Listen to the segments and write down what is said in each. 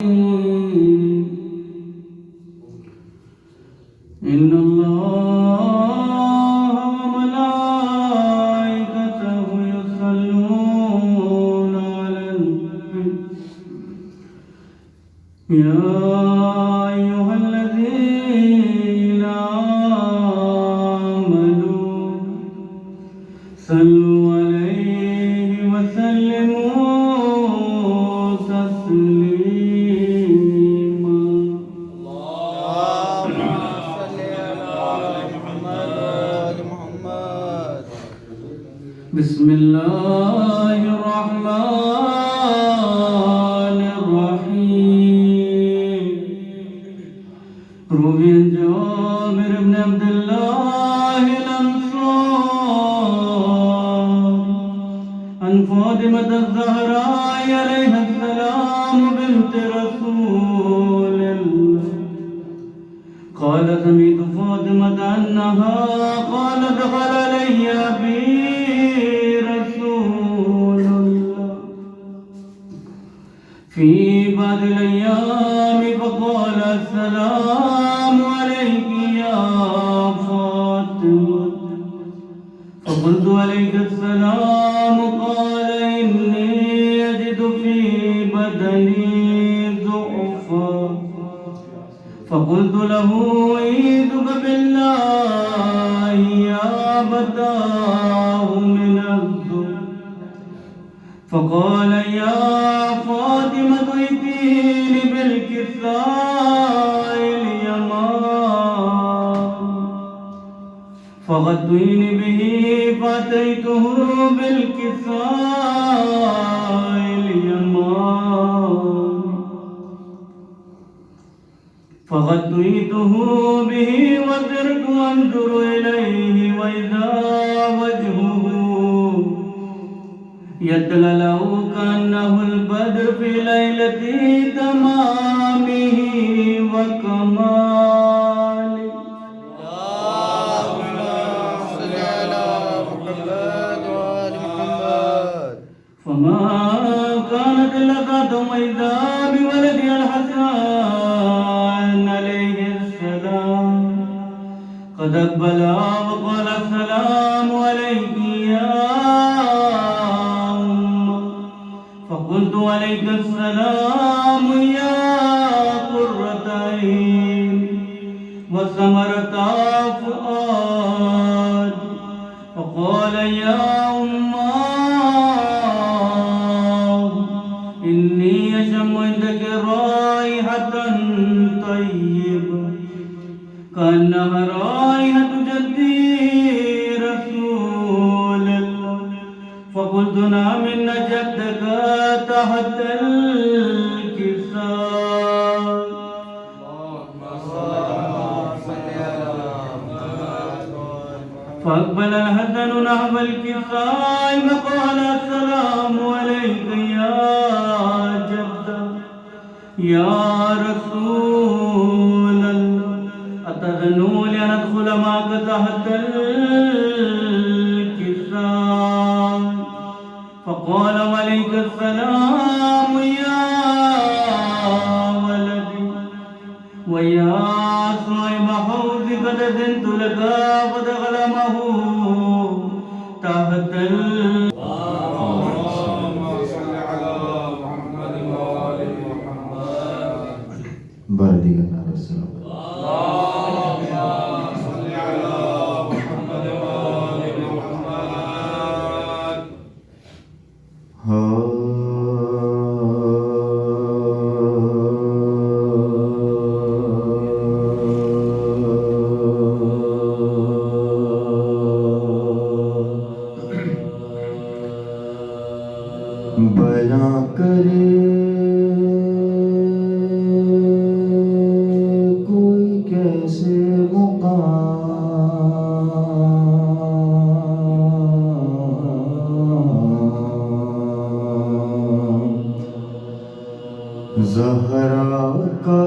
إن الله وملائكته يصلون على النبي يا أيها الذين آمنوا صلوا عليه وسلموا تسليما بسم الله الرحمن الرحيم روي عن جابر بن عبد الله الأنصاري عن فاطمة الزهراء عليها السلام بنت رسول الله قال سمعت فاطمة أنها قال دخل علي أبي رسول الله في بعض الأيام فقال السلام عليك يا فاطمة فقلت عليك السلام قال إني أجد في بدني ضعفا فقلت له أعيذك بالله يا أبتاه من الذل فقال يا فاطمة ائتيني بالكساء اليمان فغطيني به فأتيته بالكساء اليمان فغطيته به وصرت أنظر إليه وإذا وجهه يتلألأ كأنه البدر في ليلة تمامه وكماله اللهم صل على محمد وآل محمد. فما كانت لذات وإذا بولدها الحسن عليه السلام قد أقبل وقال السلام عليك يا أمة فقلت عليك السلام يا قرة عين وثمرة فؤاد فقال يا أمة إني أشم عندك رائحة طيبة كأنها رائحة جدي رسول الله فقلت نعم إن جدك تحت الكساء فأقبل الحسن نحو الكساء فقال السلام عليك يا جدة يا رسول الله أتذنون أن أدخل معك تحت الكساء فقال وعليك السلام يا ولدي ويا صاحب حوض قد أذنت لك فدخل معه تحت بردگان رسول بیاں کرے کوئی کیسے مقام زہرا کا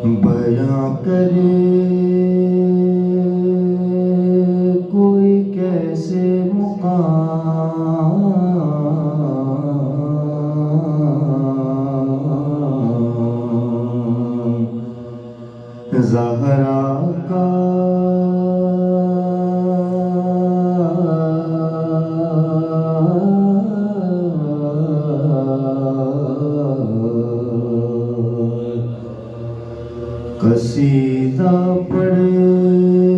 بیاں کرے کوئی کیسے مقام زہرا کا قصیدہ پڑھتے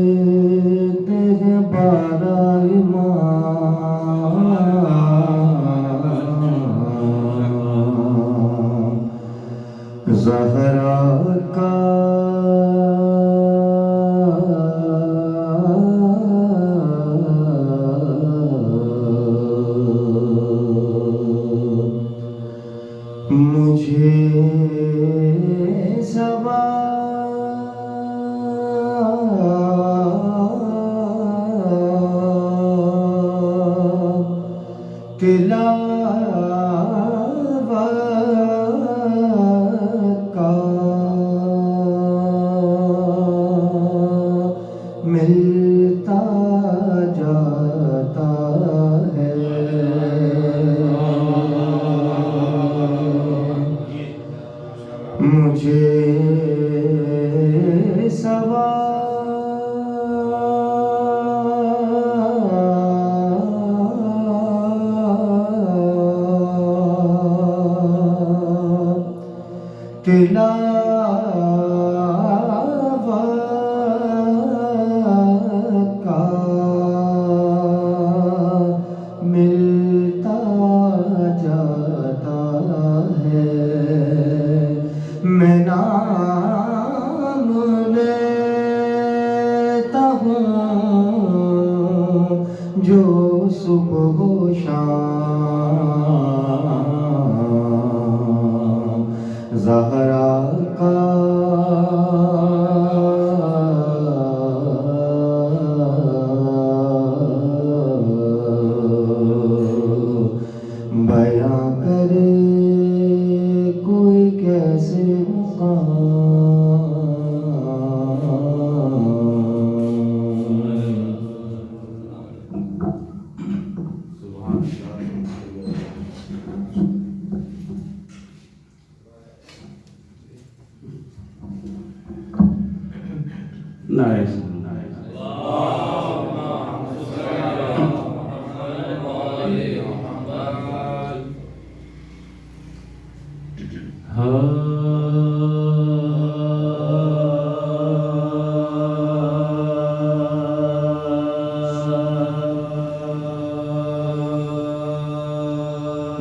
ہیں 12 امام زہرا کا مجھے تلاوت کا ملتا جاتا ہے مجھے تلاوت کا ملتا جاتا ہے میں نام لیتا ہوں جو صبح و شام زہرا کا بیاں کرے کوئی کیسے Nice.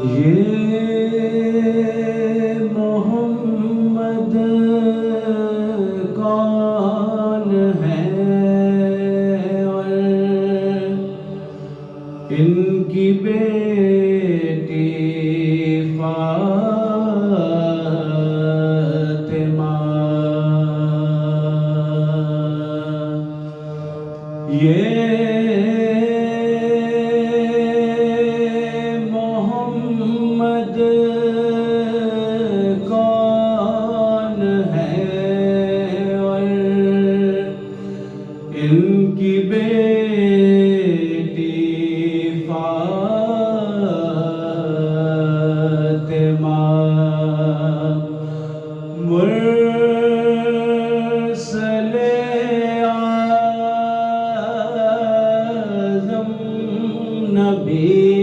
یہ محمد کون ہے اور ان کی بیٹی فاطمہ یہ محمد کون ہے اور ان کی بیٹی فاطمہ مرسل اعظم نبی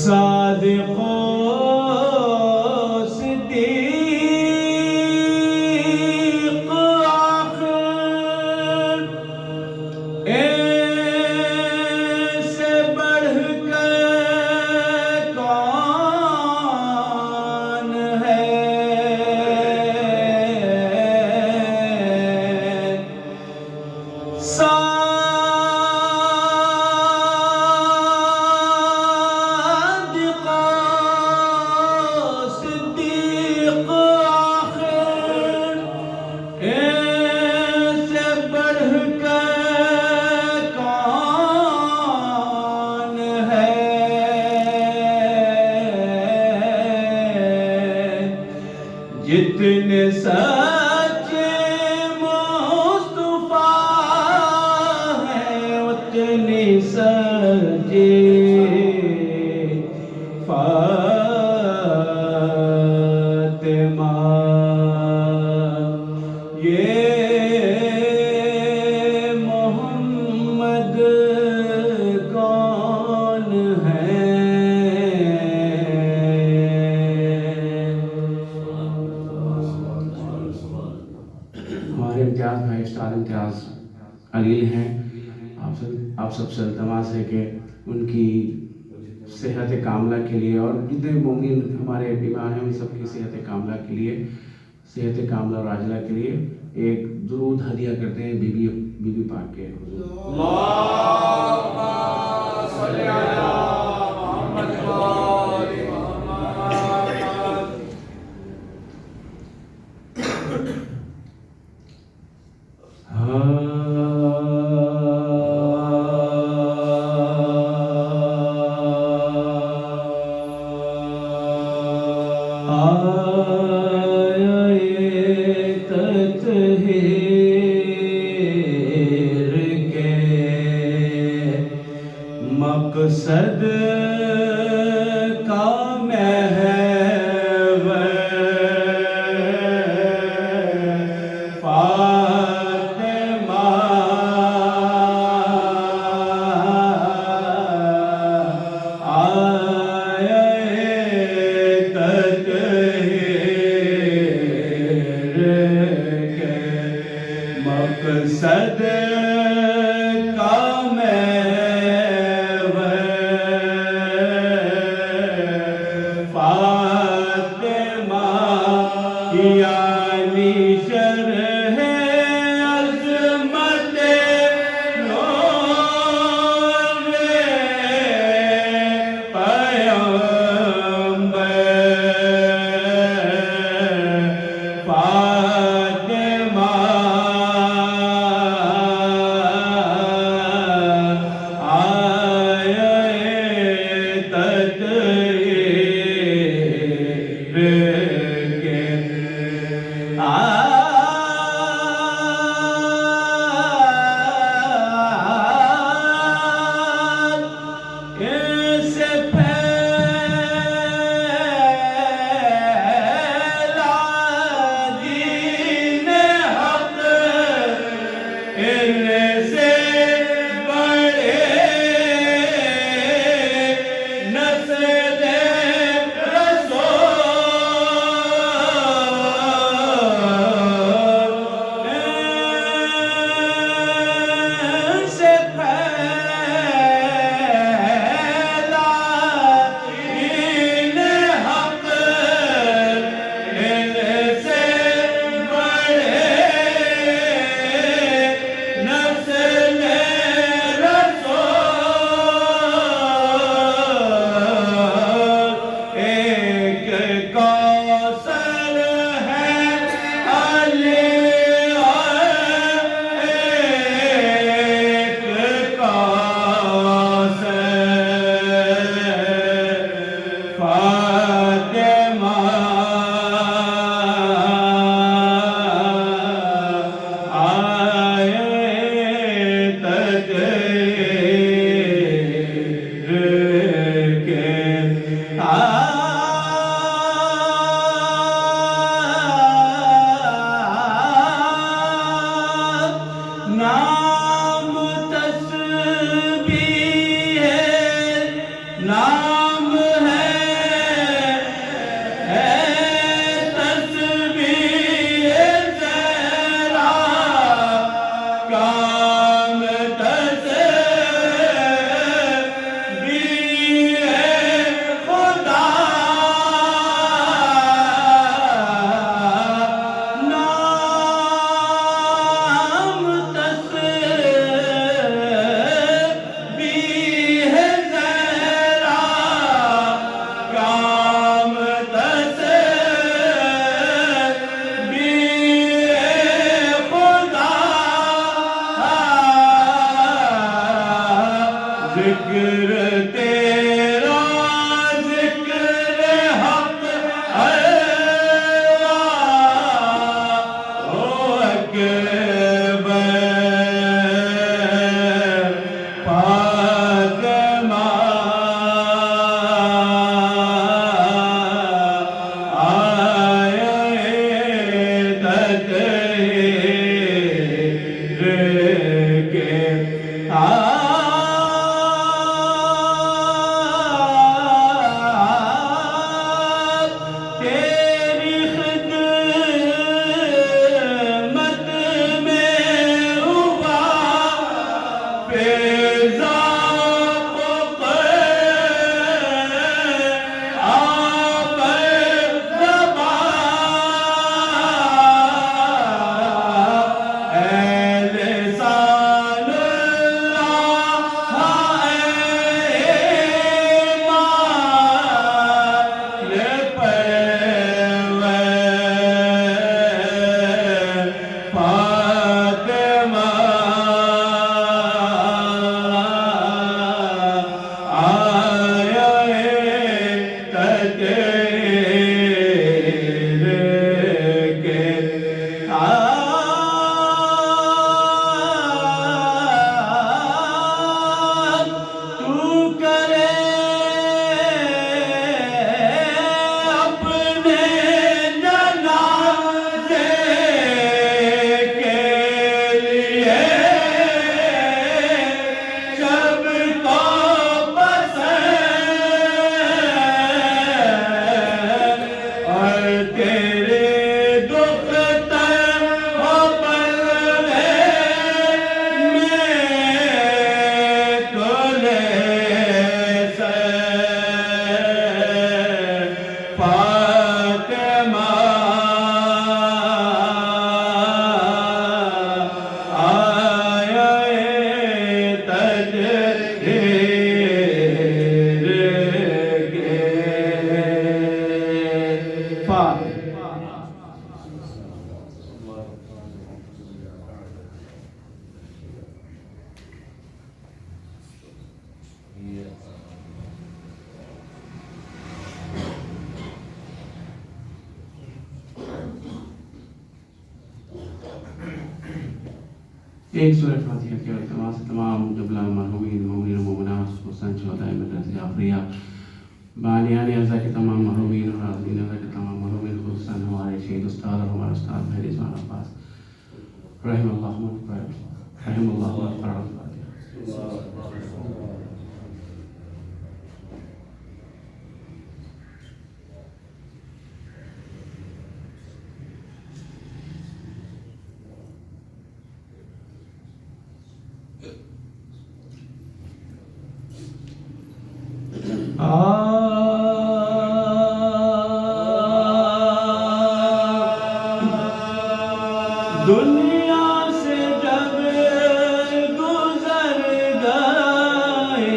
صادق و صدیق جتنے سچے مصطفیٰ ہیں اتنے سچے فاطمہ. یہ محمد کون ہے؟ ہمارے امتیاز بھائی اسٹار امتیاز علیل ہیں. آپ سب سے التماس ہے کہ ان کی صحت کاملہ کے لیے اور جتنے مومنین ہمارے بیمار ہیں ان سب کی صحت کاملہ کے لیے، صحت کاملہ اور عاجلہ کے لیے ایک درود ہدیہ کرتے ہیں بی بی پاک کے حضور. اللہم صلی علی محمد و آل مقصد کا محور فاطمہ آئے تطہیر کے مقصد کا یعنی شرح عظمت نور پیغمبر فاطمہ آئے تطہیر کے ایک سورہ فاتحہ کے التماس تمام جبلہ مرحومین مومنین و مومنات خصوصاً شہدائے مدرسہ جعفریہ بانیان اعزا کے تمام مرحومین اور حاضرین اعزا کے تمام مرحومین خصوصاً ہمارے شہید استاد اور ہمارے استاد بھائی رضوان عباس رحم اللہ الفاتحہ. دنیا سے جب گزر گئے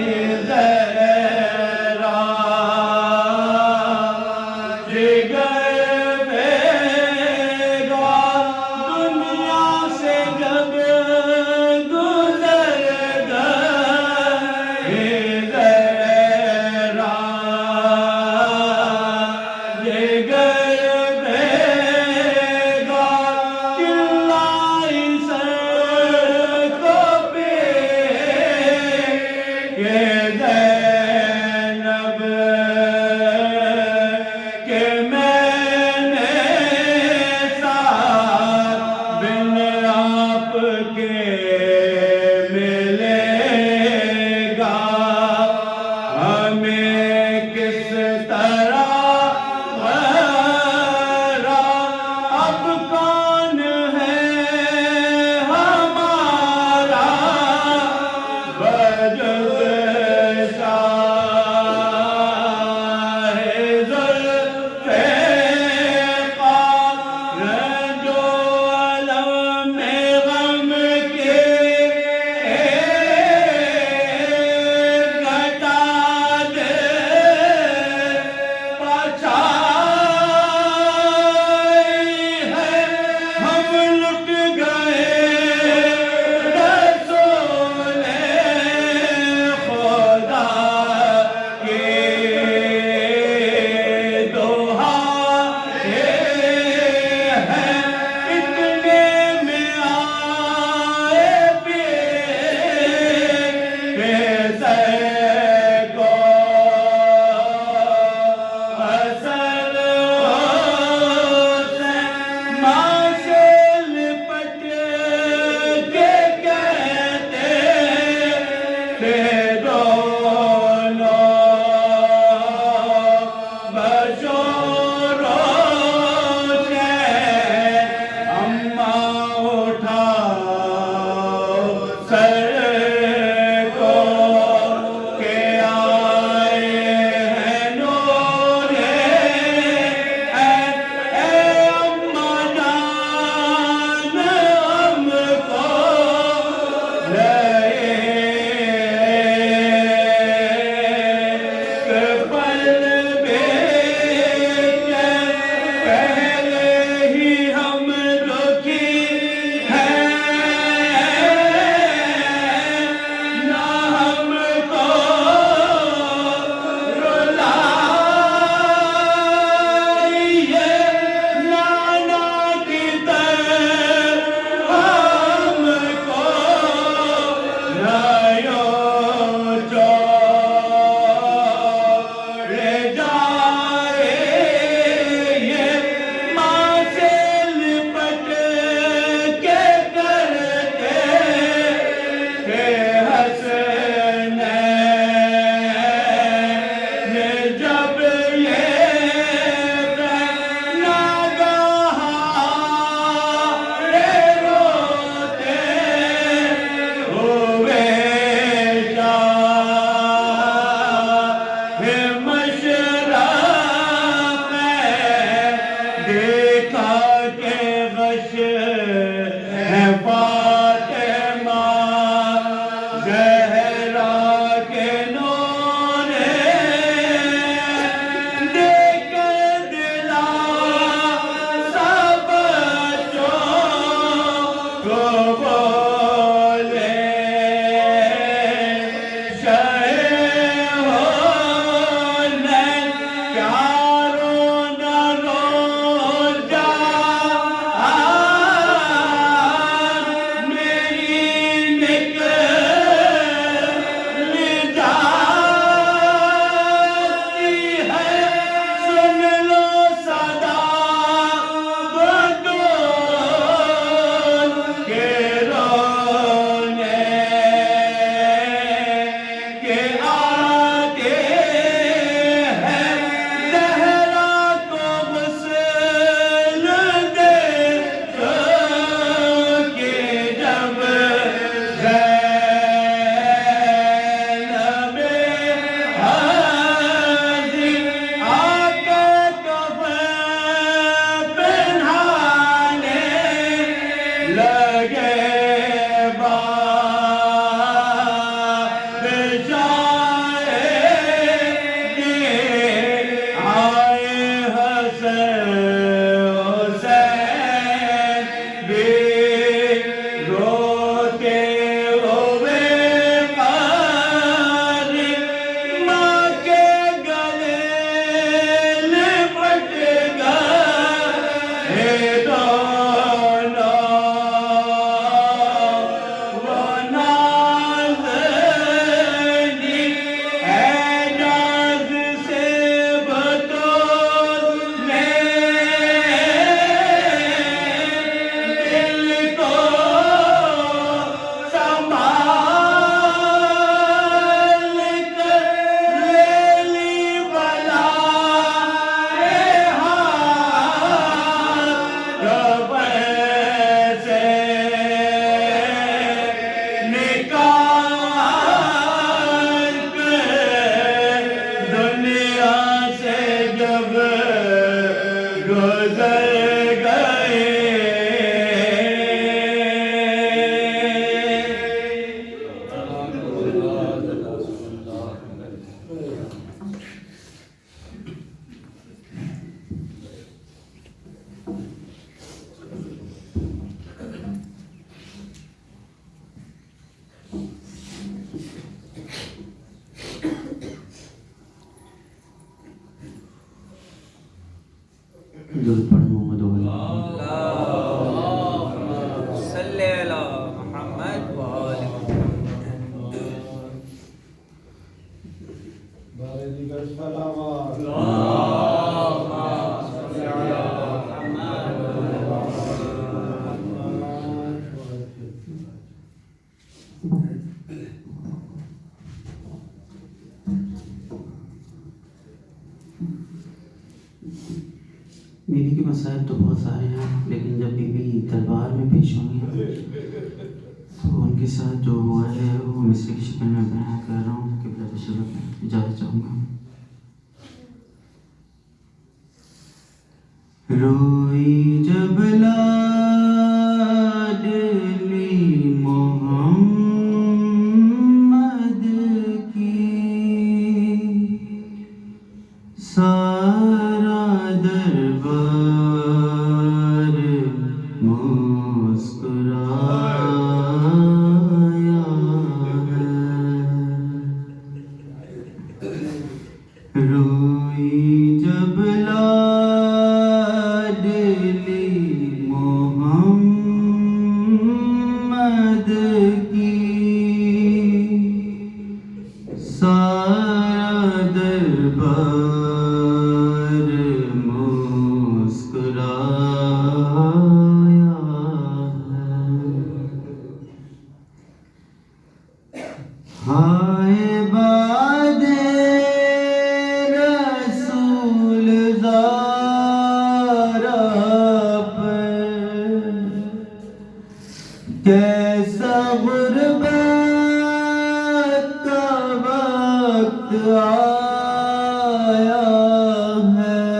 دیکھا کہ غش ہے فاطمہ زہرا کے نور دیکھ دلا سب کو بولے درود پڑھ محمد وعلی صلی علی محمد وآل بیوی کے مسائل تو بہت سارے ہیں، لیکن جب بیوی دربار میں پیش ہوں گی تو ان کے ساتھ جو ہوا ہے وہ مصرے کی شکل میں بیان کر رہا ہوں کہ بلا شبت اجازت چاہوں گا۔ روئی جب لاڈلی محمد کی سارا دربار مسکرایا ہے، روئی جب لاڈلی محمد کی سارا دربار ہائے باد رسول زارا پر کیسا غربت کا وقت آیا ہے،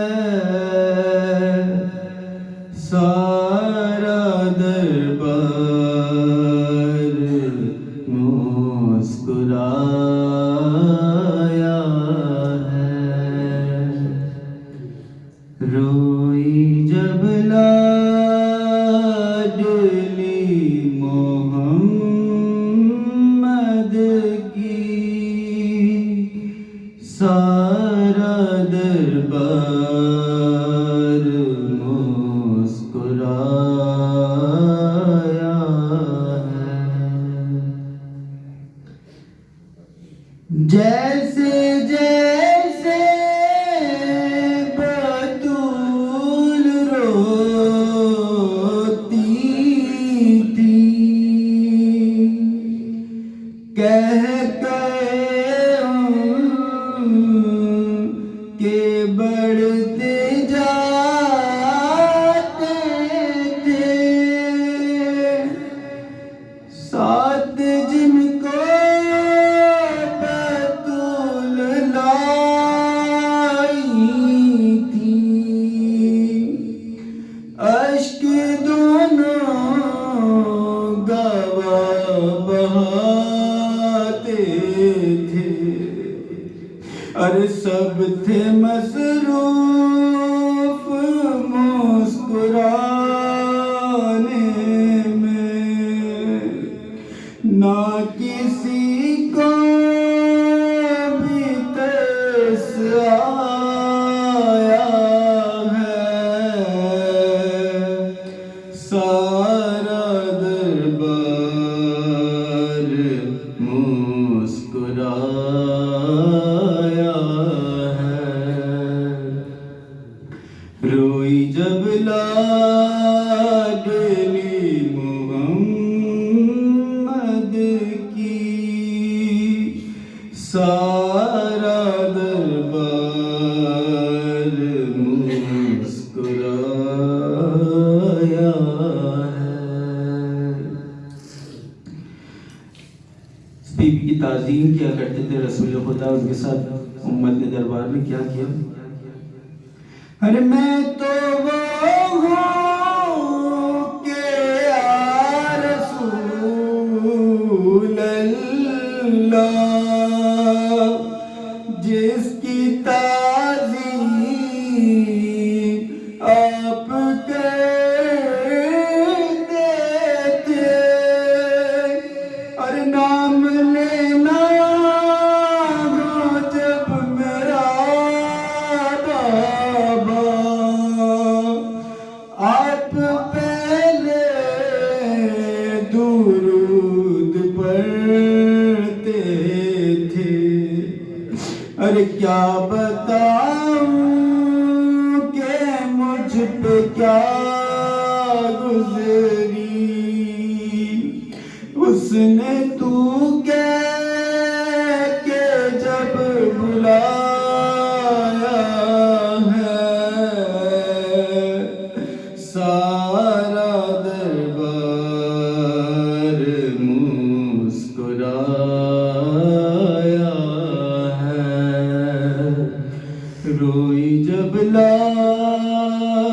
مسکرایا ہے، جیسے جیسے بطول روتی تھی، کہتے کہ بڑھتے جاتے تھے، ساتھ جن کو بیتول لائی تھی، اشک دونوں گواہ بہاتے تھے، اور سب تھے مصروف مسکرانے میں، نہ کسی کو بھی ترس آیا ہے، سارا دربار مسکرایا ہے، روئی جب لاڈلی محمد کی، سارا دربار مسکرایا ہے۔ بی بی کی تعظیم کیا کرتے تھے رسول خدا، ان کے ساتھ امت نے دربار میں کیا کیا؟ ارے میں تو وہ ہوں کہ یا رسول اللہ، جس کی تعظیم آپ کرتے تھے، اور نام لینا ہو جب میرا بابا، آپ پہلے درود پڑھتے تھے، ارے کیا بتاؤں کہ مجھ پہ کیا گزری، اس نے تو کہہ کے جب بلایا ہے، سارا دربار مسکرایا ہے، روئی جب لاڈلی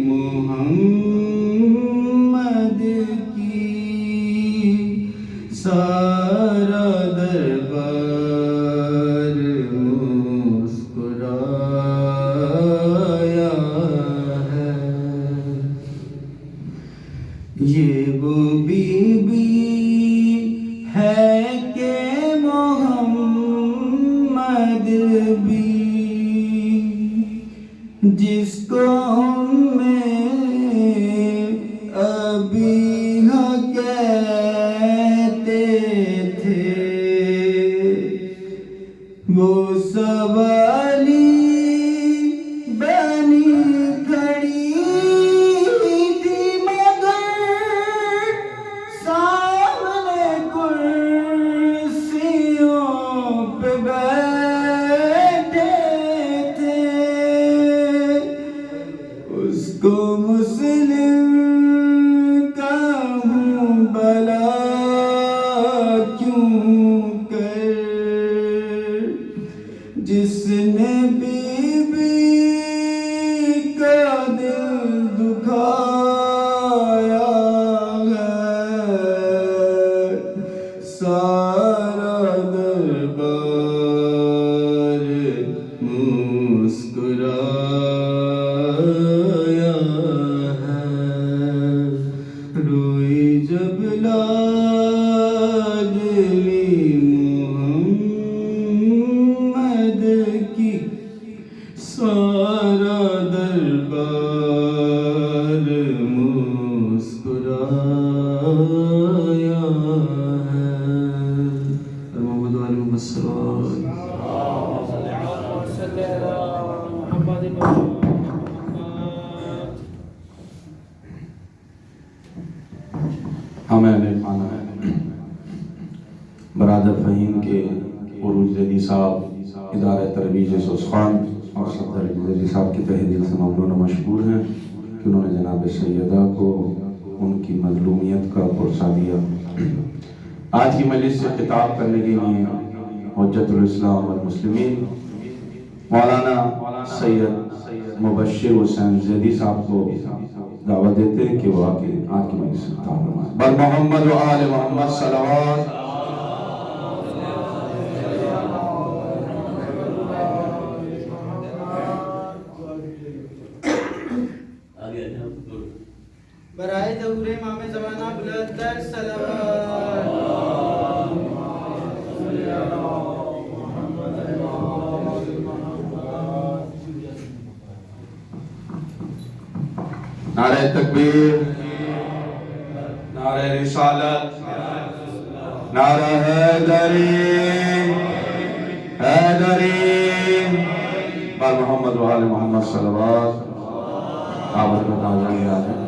محمد کی، سارا دربار مسکرایا ہے۔ یہ وہ بی بی ہے کہ محمد بھی، جس کو میں ابیہ کہتے تھے، وہ سوالی بنی کھڑی تھی، مگر سامنے کرسیوں پہ بیٹھے تھے، اس کو مسلم کہوں بلا کیوں کر، جس نے بی بی کا دل دکھایا ہے، سارا دربار مسکرایا ہے۔ ہمیں برادر فہیم کے عروج زیدی صاحب ادارہ ترویج سوسخان اور صدر زیدی صاحب کے تہہ دل سے ممنون و مشکور ہیں کہ انہوں نے جناب سیدہ کو ان کی مظلومیت کا پرسہ دیا۔ آج کی مجلس سے خطاب کرنے کے لیے حجت الاسلام والمسلمین مولانا سید مبشر حسین زیدی صاحب کو دعوت دیتے ہیں کہ وہ آج کی مجلس سے خطاب فرمائیں۔ بر محمد و آل محمد صلوات۔ برائے ظہور امام زمانہ بلند در صلوات۔ نعرہ تکبیر، نعرہ رسالت، نعرہ حیدری، حیدری، بر محمد و آل محمد صلوات۔ آپ اس کو تازہ گیا ہے۔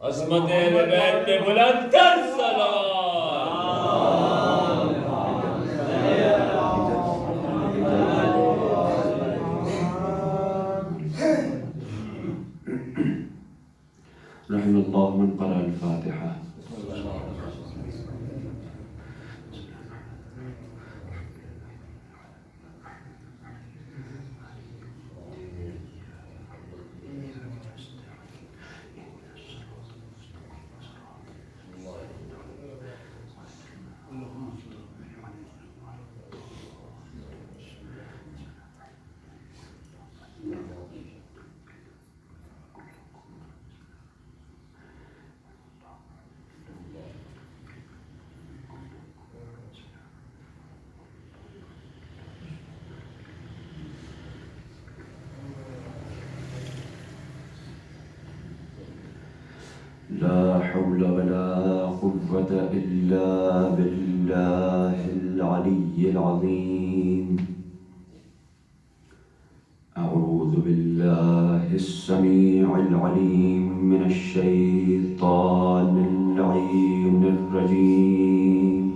عظمت اہل بیت پہ بلند تر صلوات۔ رحم اللہ من قرأ الفاتحہ۔ لا حول ولا قوة إلا بالله العلي العظيم. أعوذ بالله السميع العليم من الشيطان اللعين الرجيم.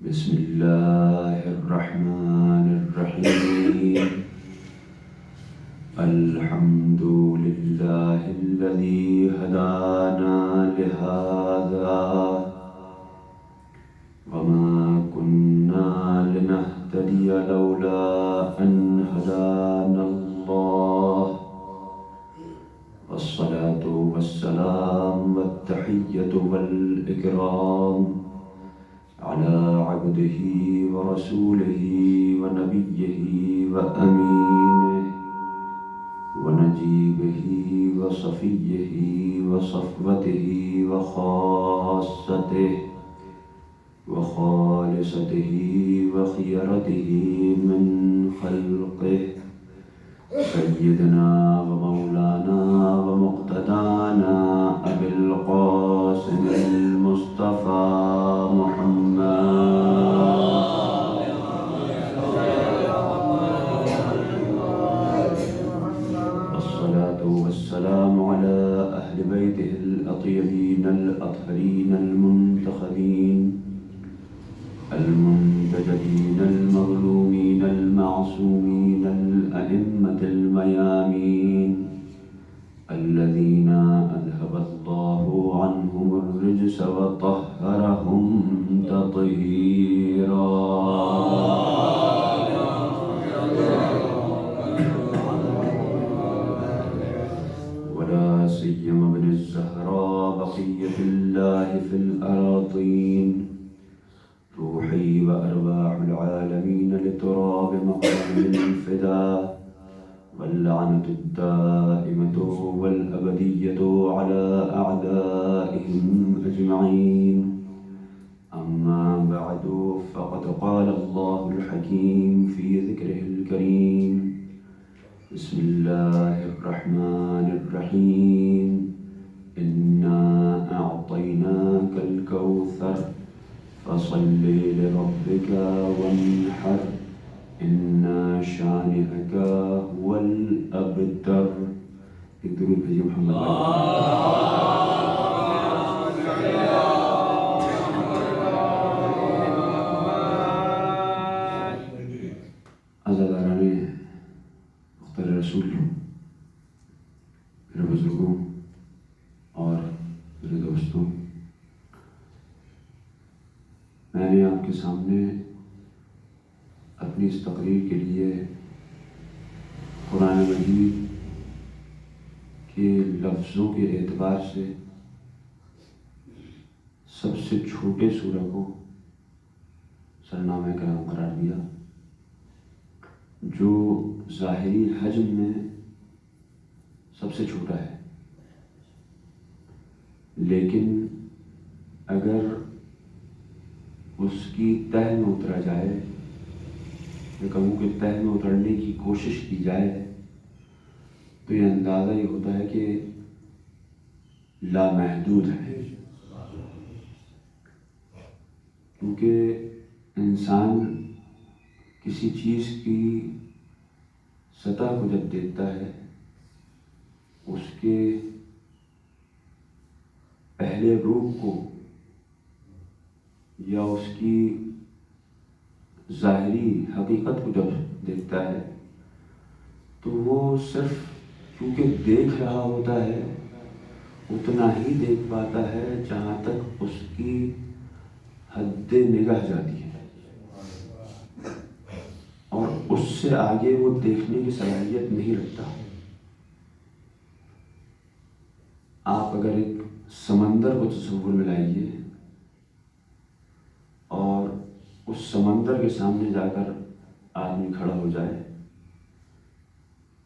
بسم الله الرحمن الرحيم. الحمد لله الذي هدانا لهذا وما كنا لنهتدي لولا أن هدانا الله. والصلاة والسلام والتحية والإكرام على عبده ورسوله ونبيه وأمينه ونجيبه وصفيه وصفوته وخاصته وخالصته وخيرته من خلقه سيدنا ومولانا ومقتدانا أبي القاسم المصطفى محمد والسلام على أهل بيته الأطيبين الأطهرين المنتخبين المنتجبين المظلومين المعصومين الأئمة الميامين الذين أذهب الله عنهم الرجس وطهرهم تطهيرا. سيما ابن الزهراء بقية الله في الأراضين روحي وأرواح العالمين لتراب مقام الفداء واللعنة الدائمة والأبدية على أعدائهم أجمعين. أما بعد فقد قال الله الحكيم في ذكره الكريم. بسم الله الرحمن الرحيم. إنا أعطيناك الكوثر فصل لربك وانحر إن شانئك هو الأبتر. ایک درود بھیجیے محمد عزاداران مختار رسول، میرے بزرگوں اور میرے دوستوں، میں نے آپ کے سامنے اپنی اس تقریر کے لیے قرآن مجید کے لفظوں کے اعتبار سے سب سے چھوٹے سورہ کو سرنامہ کرام قرار دیا، جو ظاہری حجم میں سب سے چھوٹا ہے، لیکن اگر اس کی تہ میں اترا جائے، میں کہوں کہ تہ میں اترنے کی کوشش کی جائے، تو یہ اندازہ یہ ہوتا ہے کہ لامحدود ہے، کیونکہ انسان کسی چیز کی سطح کو جب دیکھتا ہے، اس کے پہلے روپ کو یا اس کی ظاہری حقیقت کو جب دیکھتا ہے، تو وہ صرف کیونکہ دیکھ رہا ہوتا ہے اتنا ہی دیکھ پاتا ہے جہاں تک اس کی حد نگاہ جاتی ہے، اور اس سے آگے وہ دیکھنے کی صلاحیت نہیں رکھتا۔ آپ اگر ایک سمندر کو تصور میں لائیے اور اس سمندر کے سامنے جا کر آدمی کھڑا ہو جائے،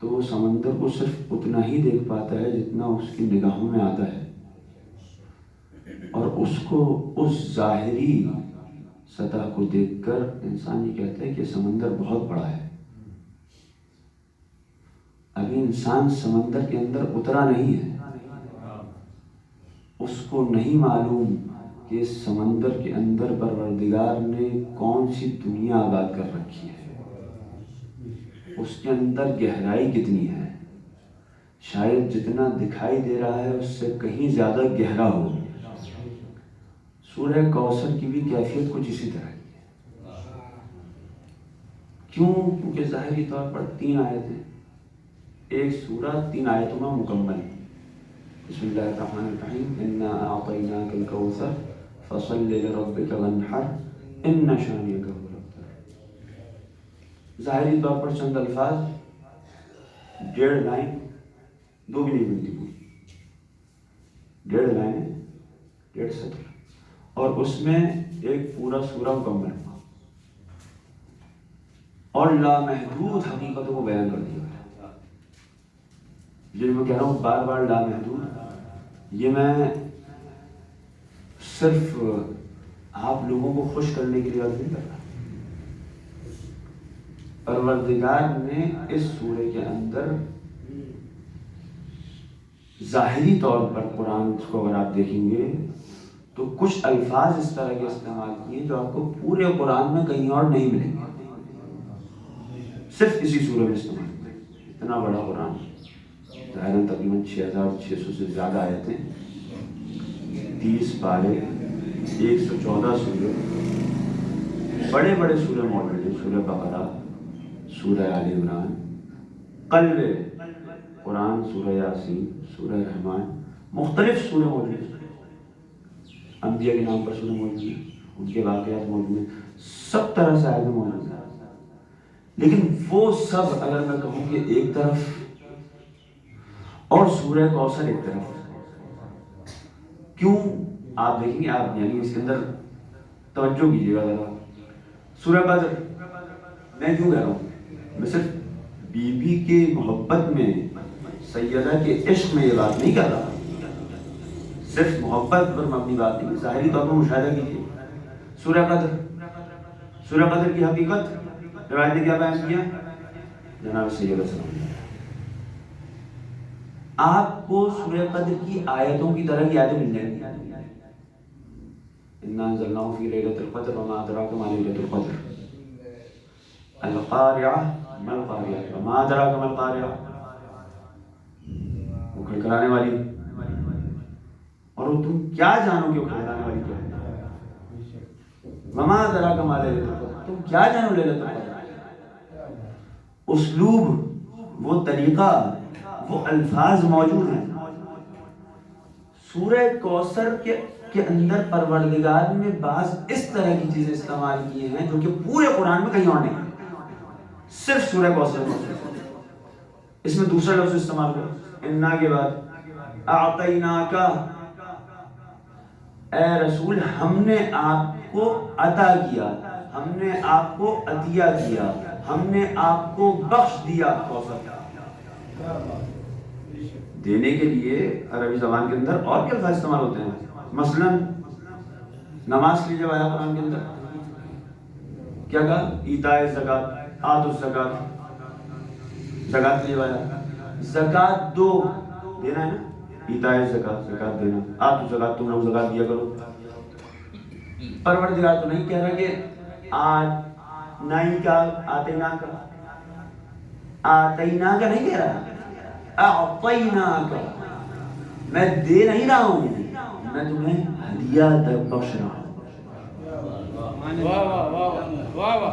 تو وہ سمندر کو صرف اتنا ہی دیکھ پاتا ہے جتنا اس کی نگاہوں میں آتا ہے، اور اس کو اس ظاہری سطح کو دیکھ کر انسان یہ کہتا ہے کہ سمندر بہت بڑا ہے۔ ابھی انسان سمندر کے اندر اترا نہیں ہے، اس کو نہیں معلوم کہ اس سمندر کے اندر پروردگار نے کون سی دنیا آباد کر رکھی ہے، اس کے اندر گہرائی کتنی ہے، شاید جتنا دکھائی دے رہا ہے اس سے کہیں زیادہ گہرا ہو۔ سورہ کوثر کی بھی کیفیت کچھ اسی طرح کی ہے۔ کیوں؟ کیونکہ ظاہری طور پر 3 آیتیں، ایک سورہ 3 آیتوں میں مکمل۔ بسم اللہ الرحمن الرحیم، انا اعطیناک الکوثر فصل لربک وانحر ان شانئک هو الابتر۔ ظاہری طور پر چند الفاظ، 1.5 لائن، 2 بھی نہیں بنتی پوری، 1.5 لائن، 1.5 سطر، اور اس میں ایک پورا سورہ مکمل ہوا، اور لامحدود حقیقتوں کو بیان کر دیا۔ جو میں کہہ رہا ہوں بار بار لامحدود، یہ میں صرف آپ لوگوں کو خوش کرنے کے لیے عرض نہیں کر رہا۔ پروردگار نے اس سورے کے اندر ظاہری طور پر قرآن کو اگر آپ دیکھیں گے تو کچھ الفاظ اس طرح کے استعمال کیے جو آپ کو پورے قرآن میں کہیں اور نہیں ملیں گے، صرف اسی سورے میں استعمال کیے۔ اتنا بڑا قرآن، ظاہراً تقریباً 6600 سے زیادہ آیتیں، 30 پارے، 114 سورے، بڑے بڑے سورے موجود ہیں، سورہ بقرہ، سورہ آل عمران، قلب قرآن، سورہ یاسین، سورہ رحمان، مختلف سورے موجود ہیں، انبیاء کے نام پر سورے موجود ہیں، ان کے واقعات موجود ہیں، سب طرح سے آیتیں موجود ہیں۔ لیکن وہ سب اگر میں کہوں کہ ایک طرف اور سورہ کوثر ایک طرف، کیوں؟ آپ دیکھیں گے، آپ یعنی اس کے اندر توجہ کیجیے گا ذرا۔ سورہ بدر میں کیوں کہہ رہا ہوں؟ میں صرف بی بی کے محبت میں، سیدہ کے عشق میں یہ بات نہیں کر رہا، صرف محبت پر مبنی بات نہیں، ظاہری طور پر مشاہدہ کیجیے۔ سورہ قدر، سورہ قدر کی حقیقت روایت نے کیا بیان کیا؟ جناب سید صلی اللہ علیہ وسلم، آپ کو سورہ قدر کی آیتوں کی طرح یادیں مل جائیں گی. اِنَّا أَنزَلْنَاهُ فِي لَيْلَةِ الْقَدْرِ وَمَا أَدْرَاكَ مَا لَيْلَةُ الْقَدْرِ الْقَارِعَةُ مَا الْقَارِعَةُ وَمَا أَدْرَاكَ مَا الْقَارِعَةُ. وہ کھڑکھڑانے والی، اور وہ تم کیا جانو کہ وہ کھڑکھڑانے والی کیا ہے. وَمَا أَدْرَاكَ مَا لَيْلَةُ الْقَدْرِ، تم کیا جانو لیلۃ القدر. اسلوب، وہ طریقہ، وہ الفاظ موجود ہیں. سورہ کوثر کے اندر پروردگار نے بعض اس طرح کی چیزیں استعمال کی ہیں جو کہ پورے قرآن میں کہیں اور نہیں، صرف سورہ کوثر میں. اس میں دوسرا لفظ استعمال ہوا انا کے بعد اعطیناک، اے رسول ہم نے آپ کو عطا کیا، ہم نے آپ کو عطیہ کیا، ہم نے آپ کو بخش دیا. کوثر دینے کے لیے عربی زبان کے اندر اور بھی الفاظ استعمال ہوتے ہیں. مثلا نماز کے لیے جب آیا قرآن کے اندر کیا کہا؟ ایتاء الزکات، آتوا الزکات. زکات کے لیے آیا زکات دو، دینا ہے نا. ایتاء الزکات، زکات دینا. آتوا الزکات، تم لوگ زکات دیا کرو. پروردگار تو نہیں کہہ رہا کہ نہیں کا آتینا کا، آتینا کا نہیں کہہ رہا، اعطیناک، میں دے نہیں رہا ہوں، میں تمہیں ہدیہ بخش رہا ہوں.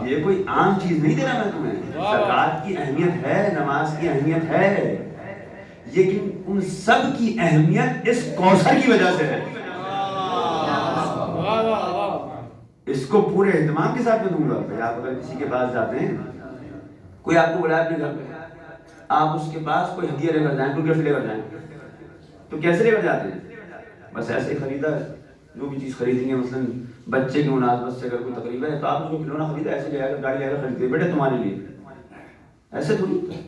یہ کوئی عام چیز نہیں دے رہا میں تمہیں. زکات کی اہمیت ہے، نماز کی اہمیت ہے، لیکن ان سب کی اہمیت اس کوثر کی وجہ سے ہے. اس کو پورے اہتمام کے ساتھ میں دوں گا. پھر آپ اگر کسی کے پاس جاتے ہیں، کوئی آپ کو بلایا اپنے گھر پہ، آپ اس کے پاس کوئی ہدیہ لے کر جائیں، کوئی گفٹ لے کر جائیں، تو کیسے لے کر جاتے ہیں؟ بس ایسے ہی خریدا ہے. جو بھی چیز خریدیں گے، مثلا بچے کی مناسبت سے اگر کوئی تقریب ہے تو آپ اس کو کھلونا خریدا، ایسے لے کر گاڑی لے کر خریدتے بیٹے تمہارے لیے. ایسے تھوڑی ہوتا ہے.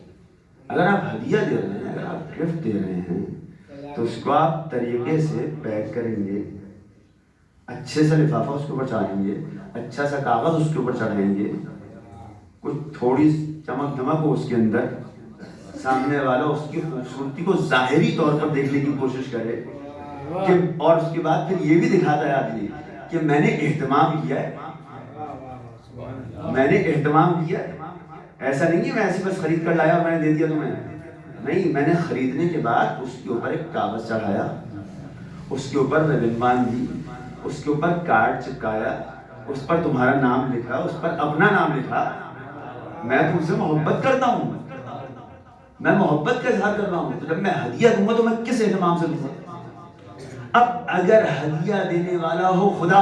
اگر آپ ہدیہ دے رہے ہیں، اگر آپ گفٹ دے رہے ہیں تو اس کو آپ طریقے سے پیک کریں گے، اچھے سا لفافہ اس کے اوپر چڑھائیں گے، اچھا سا کاغذ اس کے اوپر چڑھائیں گے، کچھ تھوڑی چمک دمک ہو اس کے اندر، سامنے والا اس کی خوبصورتی کو ظاہری طور پر دیکھنے کی کوشش کرے کہ، اور اس کے بعد پھر یہ بھی دکھاتا ہے آدمی کہ میں نے اہتمام کیا ہے، میں نے اہتمام کیا ہے. ایسا نہیں کہ میں ایسے بس خرید کر لایا اور میں نے دے دیا تمہیں. نہیں، میں نے خریدنے کے بعد اس کے اوپر ایک کاغذ چڑھایا، اس کے اوپر ربن باندھی، اس کے اوپر کارڈ چپکایا، اس پر تمہارا نام لکھا، اس پر اپنا نام لکھا. میں تم سے محبت کرتا ہوں، میں محبت کا اظہار کر رہا ہوں. تو جب میں ہدیہ دوں گا تو میں کس اہتمام سے دوں گا؟ اب اگر ہدیہ دینے والا ہو خدا،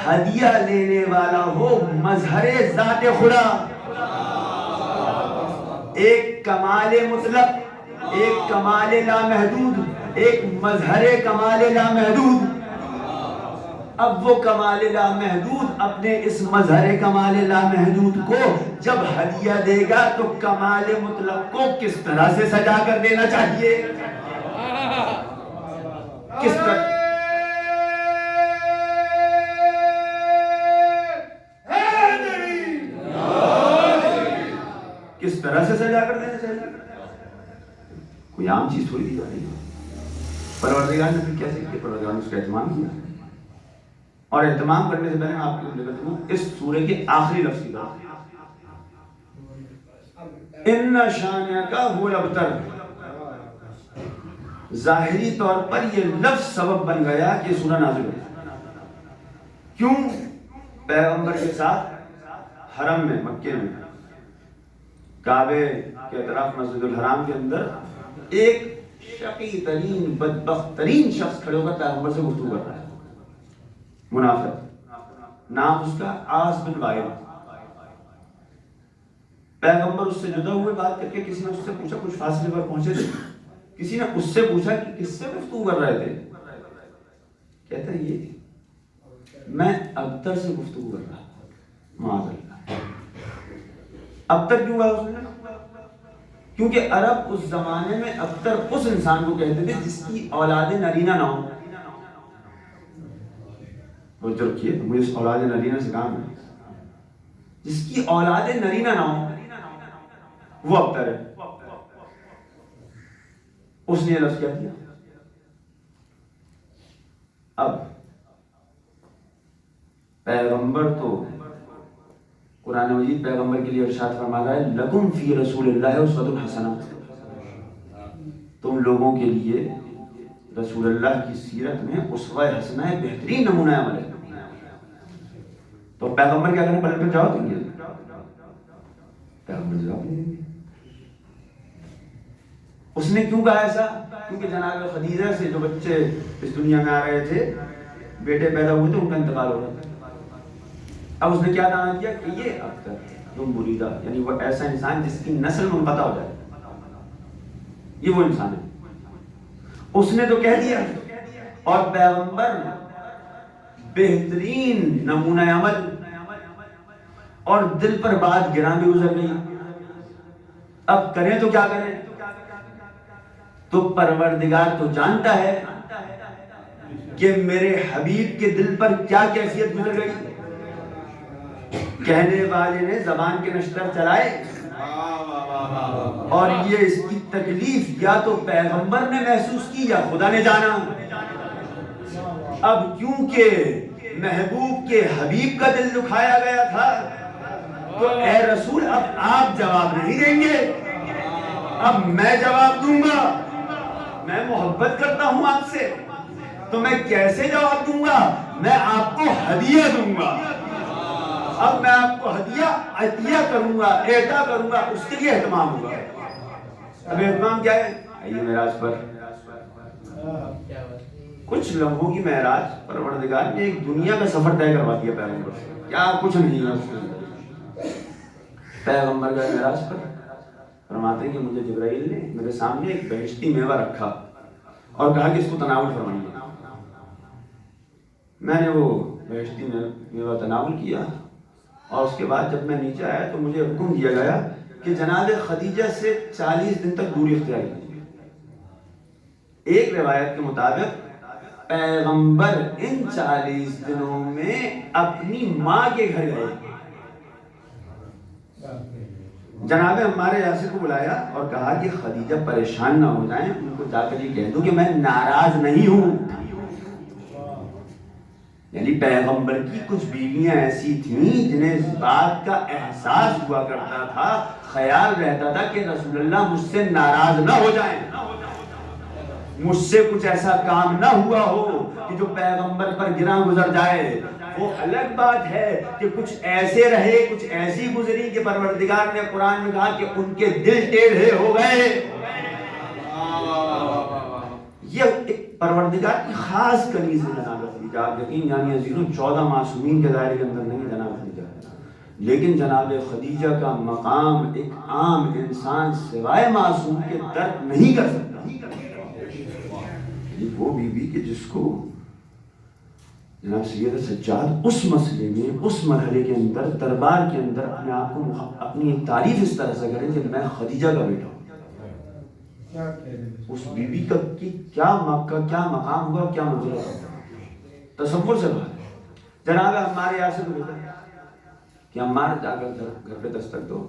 ہدیہ لینے والا ہو مظہر ذات خدا، ایک کمال مطلق، ایک کمال لامحدود، ایک مظہر کمال لامحدود. اب وہ کمال لامحدود اپنے اس مظہر کمال لامحدود کو جب ہدیہ دے گا تو کمال مطلق کو کس طرح سے سجا کر دینا چاہیے، کس طرح سے سجا کر دینا چاہیے. کوئی عام چیز تھوڑی دی جا رہی ہے. پروردگار نے پھر کیسے کیا؟ پروردگار نے اس کا اہتمام کیا. اور اہتمام کرنے سے پہلے میں آپ کو لکھتا ہوں اس سورے کے آخری لفظ کی بات، ان شانئک هو الابتر. ظاہری طور پر یہ لفظ سبب بن گیا کہ سورہ نازل ہو. کیوں؟ پیغمبر کے ساتھ حرم میں، مکے میں، کعبے کے اطراف مسجد الحرام کے اندر ایک شقی ترین بدبخت ترین شخص کھڑے ہو کر پیغمبر سے گفتگو کر رہا ہے. منافق، نام اس کا عاص بن وائل. پیغمبر اس سے جدا ہوئے بات کر کے کسی نے اس سے پوچھا، کچھ فاصلے پر پہنچے تھے، کسی نے اس سے پوچھا کہ کس سے گفتگو کر رہے تھے؟ کہتا ہے یہ میں ابتر سے گفتگو کر رہا تھا. معاذ اللہ. ابتر کیوں ہوا اس نے؟ کیونکہ عرب اس زمانے میں ابتر اس انسان کو کہتے تھے جس کی اولاد نرینہ نہ ہو. وہ جو رکھیے مجھے اس اولاد نرینہ سے کام ہے، جس کی اولاد نرینہ نہ ہو وہ ابتر ہے. اس نے لفظ کیا دیا. اب پیغمبر تو قرآن مجید پیغمبر کے لیے ارشاد فرما رہا ہے لکم فی رسول اللہ اسوۃ حسنہ، تم لوگوں کے لیے رسول اللہ کی سیرت میں اسوہ حسنہ ہے، بہترین نمونہ عمل ہے. تو پیغمبر کیا کریں؟ پلٹ پہ جاؤ دیں گے؟ پیغمبر جواب نہیں دیں گے. اس نے کیوں کہا ایسا؟ کیونکہ جناب خدیجہ سے جو بچے اس دنیا میں آ رہے تھے، بیٹے پیدا ہوئے تھے، ان کا انتقال ہو رہا تھا. اب اس نے کیا دعویٰ کیا کہ یہ اب تک تم مریدہ، یعنی وہ ایسا انسان جس کی نسل منقطع ہو جائے، یہ وہ انسان ہے. اس نے تو کہہ دیا، اور پیغمبر بہترین نمونہ عمل، اور دل پر بات گراں بھی گزر گئی. اب کریں تو کیا کریں؟ تو پروردگار تو جانتا ہے کہ میرے حبیب کے دل پر کیا کیفیت گزر گئی. کہنے والے نے زبان کے نشتر چلائے، اور یہ اس کی تکلیف یا تو پیغمبر نے محسوس کی یا خدا نے جانا. اب کیونکہ محبوب کے حبیب کا دل دکھایا گیا تھا، تو اے رسول اب آپ جواب نہیں دیں گے، اب میں جواب دوں گا. میں محبت کرتا ہوں آپ سے، تو میں کیسے جواب دوں گا؟ میں آپ کو ہدیہ دوں گا. اب میں آپ کو ہدیہ عطیہ کروں گا، اعطا کروں گا، اس کے لیے اہتمام ہوگا. اب اہتمام کیا ہے؟ آئیے معراج پر. کچھ لمحوں کی معراج پروردگار نے ایک دنیا کا سفر طے کروا دیا پیغمبر سے. کیا کچھ نہیں ہے اس میں. پیغمبر کا معراج پر فرماتے ہیں کہ مجھے جبرائیل نے میرے سامنے ایک بہشتی میوہ رکھا اور کہا کہ اس کو تناول فرمائیے. میں نے وہ بہشتی میوہ تناول کیا، اور اس کے بعد جب میں نیچے آیا تو مجھے حکم دیا گیا کہ جناب خدیجہ سے 40 دن تک دوری اختیار کیجیے. ایک روایت کے مطابق پیغمبر ان 40 دنوں میں اپنی ماں کے گھر گئے. جناب ہمارے یاسر کو بلایا اور کہا کہ خدیجہ پریشان نہ ہو جائیں، ان کو جا کر یہ کہہ دو کہ میں ناراض نہیں ہوں. یعنی پیغمبر کی کچھ بیویاں ایسی تھیں جنہیں اس بات کا احساس ہوا کرتا تھا، خیال رہتا تھا کہ رسول اللہ مجھ سے ناراض نہ ہو جائیں، مجھ سے کچھ ایسا کام نہ ہوا ہو کہ جو پیغمبر پر گراں گزر جائے. وہ الگ بات ہے کہ کچھ ایسے رہے، کچھ ایسی گزری کہ پروردگار نے قرآن میں کہا کہ ان کے دل ٹیڑھے ہو گئے. یہ ایک پروردگار کی خاص کنیز ہے جناب خدیجہ. آپ یقین جانیے عزیزوں، 14 معصومین کے دائرے کے اندر نہیں جناب خدیجہ، لیکن جناب خدیجہ کا مقام ایک عام انسان سوائے معصوم کے درک نہیں کر سکتا. یہ وہ بیوی کہ جس کو جناب سید سجاد اس مسئلے میں، اس مرحلے کے اندر، دربار کے اندر اپنے آپ کو اپنی ایک تعریف اس طرح سے کریں کہ میں خدیجہ کا بیٹا ہوں. اس بیوی کا کیا مقام ہوگا، کیا منزلہ ہوگا، تصور سے بات ہے. جناب ہمارے یہاں سے بھیجا کہ عمار جا کر گھر پہ دستک دو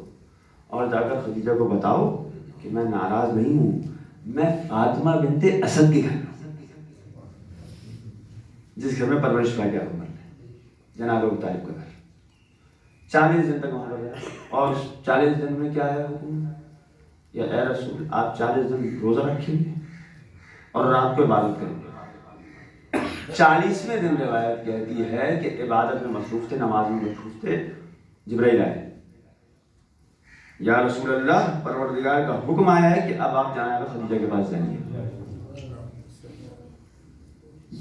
اور جا کر خدیجہ کو بتاؤ کہ میں ناراض نہیں ہوں، میں فاطمہ بنت اسد کے گھر میں، جس گھر میں پرورش پائی پیغمبر نے، جناب ابو طالب کا گھر. 40 دن تک وہاں پر رہا، اور 40 دن میں کیا ہے حکم؟ یا اے رسول آپ 40 دن روزہ رکھیں گے اور رات کو عبادت کریں گے. 40ویں دن روایت کہتی ہے کہ عبادت میں مصروف تھے، نماز میں مصروف تھے. جبرائیل آئے، یا رسول اللہ پروردگار کا حکم آیا ہے کہ اب آپ جانا ہے خدیجہ کے پاس جائیے.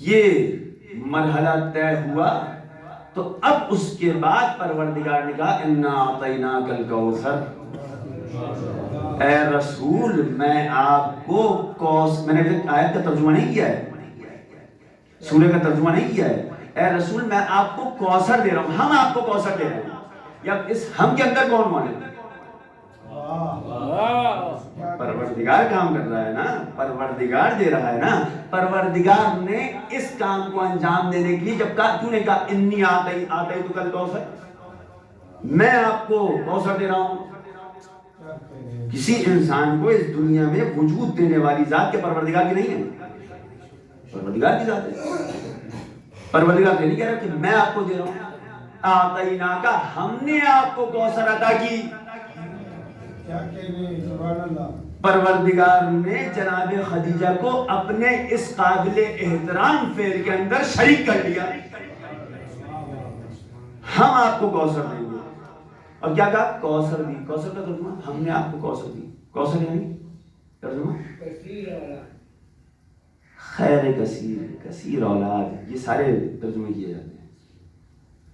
یہ مرحلہ طے ہوا تو اب اس کے بعد پروردگار نے کہا انا اعطیناک الکوثر. اے رسول میں آپ کو میں نے آیت کا ترجمہ نہیں کیا ہے، سورہ کا ترجمہ نہیں کیا ہے. اے رسول میں آپ کو کوثر دے رہا ہوں، ہم آپ کو کوثر دے رہے ہیں. یا اس ہم کے اندر کون موجود ہے؟ پروردگار کام کر رہا ہے نا، پروردگار دے رہا ہے نا. پروردگار نے اس کام کو انجام دینے کے لیے جب کہا، کیوں نے کہا انی آتیتک الکوثر، میں آپ کو کوثر دے رہا ہوں. کسی انسان کو اس دنیا میں وجود دینے والی ذات کے پروردگار کی نہیں ہے، پروردگار کی ذات ہے۔ پروردگار یہ نہیں کہہ رہا کہ میں آپ کو دے رہا ہوں، آتینا کا ہم نے آپ کو کوثر عطا کی۔ پروردگار نے جناب خدیجہ کو اپنے اس قابل احترام فعل کے اندر شریک کر لیا، ہم آپ کو کوثر دیں گے۔ اور کیا کہا؟ کوثر دی۔ کوثر کا ترجمہ ہم نے آپ کو کوثر دی۔ کوثر یعنی ترجمہ خیر کثیر، کثیر اولاد، یہ سارے ترجمے کیے جاتے ہیں۔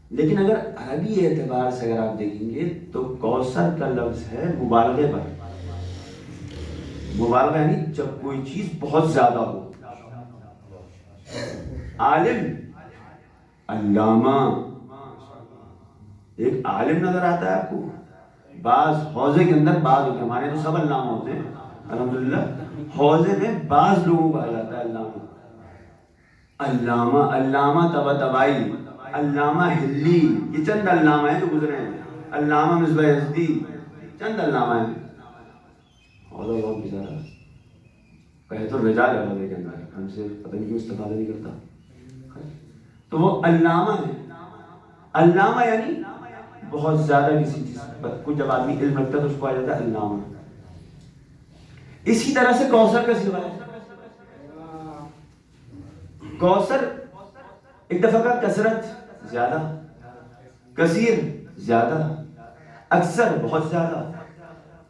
لیکن اگر عربی اعتبار سے اگر آپ دیکھیں گے تو کوثر کا لفظ ہے مبالغے پر۔ مبالغہ یعنی جب کوئی چیز بہت زیادہ ہو۔ عالم، علامہ، ایک عالم نظر آتا ہے آپ کو؟ بعض حوضے کے اندر بعض ہوتے ہیں، ہمارے تو سب علامہ ہوتے ہیں الحمدللہ، حوضے میں بعض لوگوں کو آ جاتا ہے علامہ۔ علامہ، علامہ طباطبائی، علامہ ہلی، یہ چند علامہ ہیں جو گزرے ہیں۔ علامہ مصباح یزدی، چند علامہ ہیں۔ حوضہ بہت بیچارہ کہے تو رجال ہے حوضے کے اندر، ہم سے پتہ نہیں کیوں استفادہ نہیں کرتا، تو وہ علامہ ہے۔ علامہ یعنی بہت زیادہ کسی چیز پر کوئی جب آدمی علم رکھتا ہے تو اس کو آ جاتا ہے علامہ۔ اسی طرح سے کوثر کا صیغہ ہے۔ کوثر ایک دفعہ کا کثرت زیادہ، کثیر زیادہ، اکثر بہت زیادہ،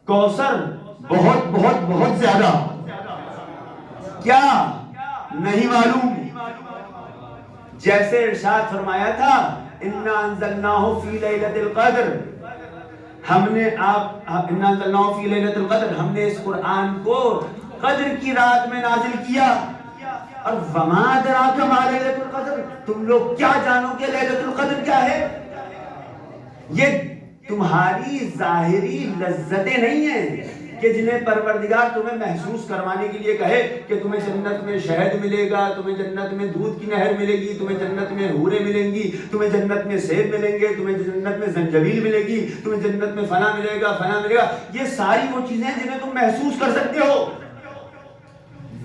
کوثر بہت بہت بہت زیادہ، کیا نہیں معلوم۔ جیسے ارشاد فرمایا تھا اِنَّا أَنزَلْنَاهُ فِي لَيْلَةِ الْقَدْرِ، ہم نے اِنَّا أَنزَلْنَاهُ فِي لَيْلَةِ الْقَدْرِ، ہم نے اس قرآن کو قدر کی رات میں نازل کیا۔ اور وَمَا أَدْرَاكَ مَا لَيْلَةُ الْقَدْرِ، تم لوگ کیا جانو کہ لیلۃ القدر کیا ہے؟ یہ تمہاری ظاہری لذتیں نہیں ہیں کہ جنہیں پروردگار تمہیں محسوس کروانے کے لیے کہے کہ تمہیں جنت میں شہد ملے گا، تمہیں جنت میں دودھ کی نہر ملے گی، تمہیں جنت میں حوریں ملیں گی، تمہیں جنت میں سیب ملیں گے، تمہیں جنت میں زنجبیل ملے گی، تمہیں جنت میں فلاں ملے گا، فلاں ملے گا۔ یہ ساری وہ چیزیں ہیں جنہیں تم محسوس کر سکتے ہو۔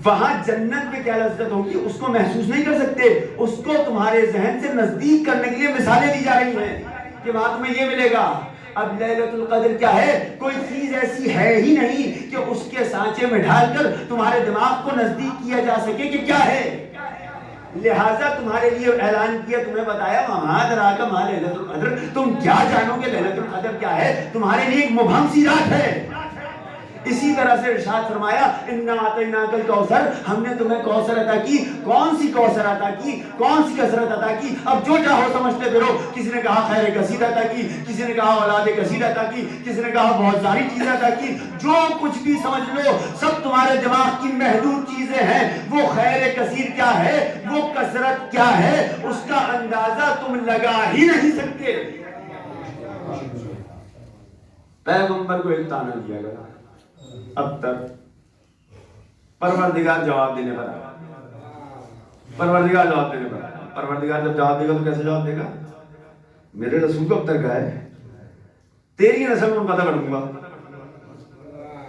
وہاں جنت میں کیا لذت ہوگی اس کو محسوس نہیں کر سکتے، اس کو تمہارے ذہن سے نزدیک کرنے کے لیے مثالیں دی جا رہی ہیں کہ وہاں تمہیں یہ ملے گا۔ اب لیلۃ القدر کیا ہے؟ کوئی چیز ایسی ہے ہی نہیں کہ اس کے سانچے میں ڈھال کر تمہارے دماغ کو نزدیک کیا جا سکے کہ کیا ہے، لہٰذا تمہارے لیے اعلان کیا، تمہیں بتایا وَمَا أَدْرَاكَ مَا لَيْلَةُ الْقَدْرِ، تم کیا جانو کہ لیلۃ القدر کیا ہے؟ تمہارے لیے ایک مبہم سی رات ہے۔ اسی طرح سے ارشاد فرمایا اِنَّا أَعْطَيْنَاكَ الْكَوْثَرَ، ہم نے تمہیں کوثر عطا کی۔ کون سی کوثر عطا کی؟ کون سی کثرت عطا کی؟ اب جو چاہو سمجھتے پھرو۔ کسی نے کہا خیر کثیر عطا کی، کسی نے کہا اولاد کثیر عطا کی، کسی نے کہا بہت ساری چیزیں عطا کی، جو کچھ بھی سمجھ لو سب تمہارے دماغ کی محدود چیزیں ہیں۔ وہ خیر کثیر کیا ہے، وہ کثرت کیا ہے، اس کا اندازہ تم لگا ہی نہیں سکتے۔ پیغمبر کو ایک طعنہ دیا گیا، اب تک پروردگار جواب دینے پر آیا، پروردگار جواب دینے پر آیا۔ پروردگار جب جواب دے گا تو کیسے جواب دے گا؟ میرے رسول کو اب تک کہا ہے تیری نسل منقطع کر دوں گا،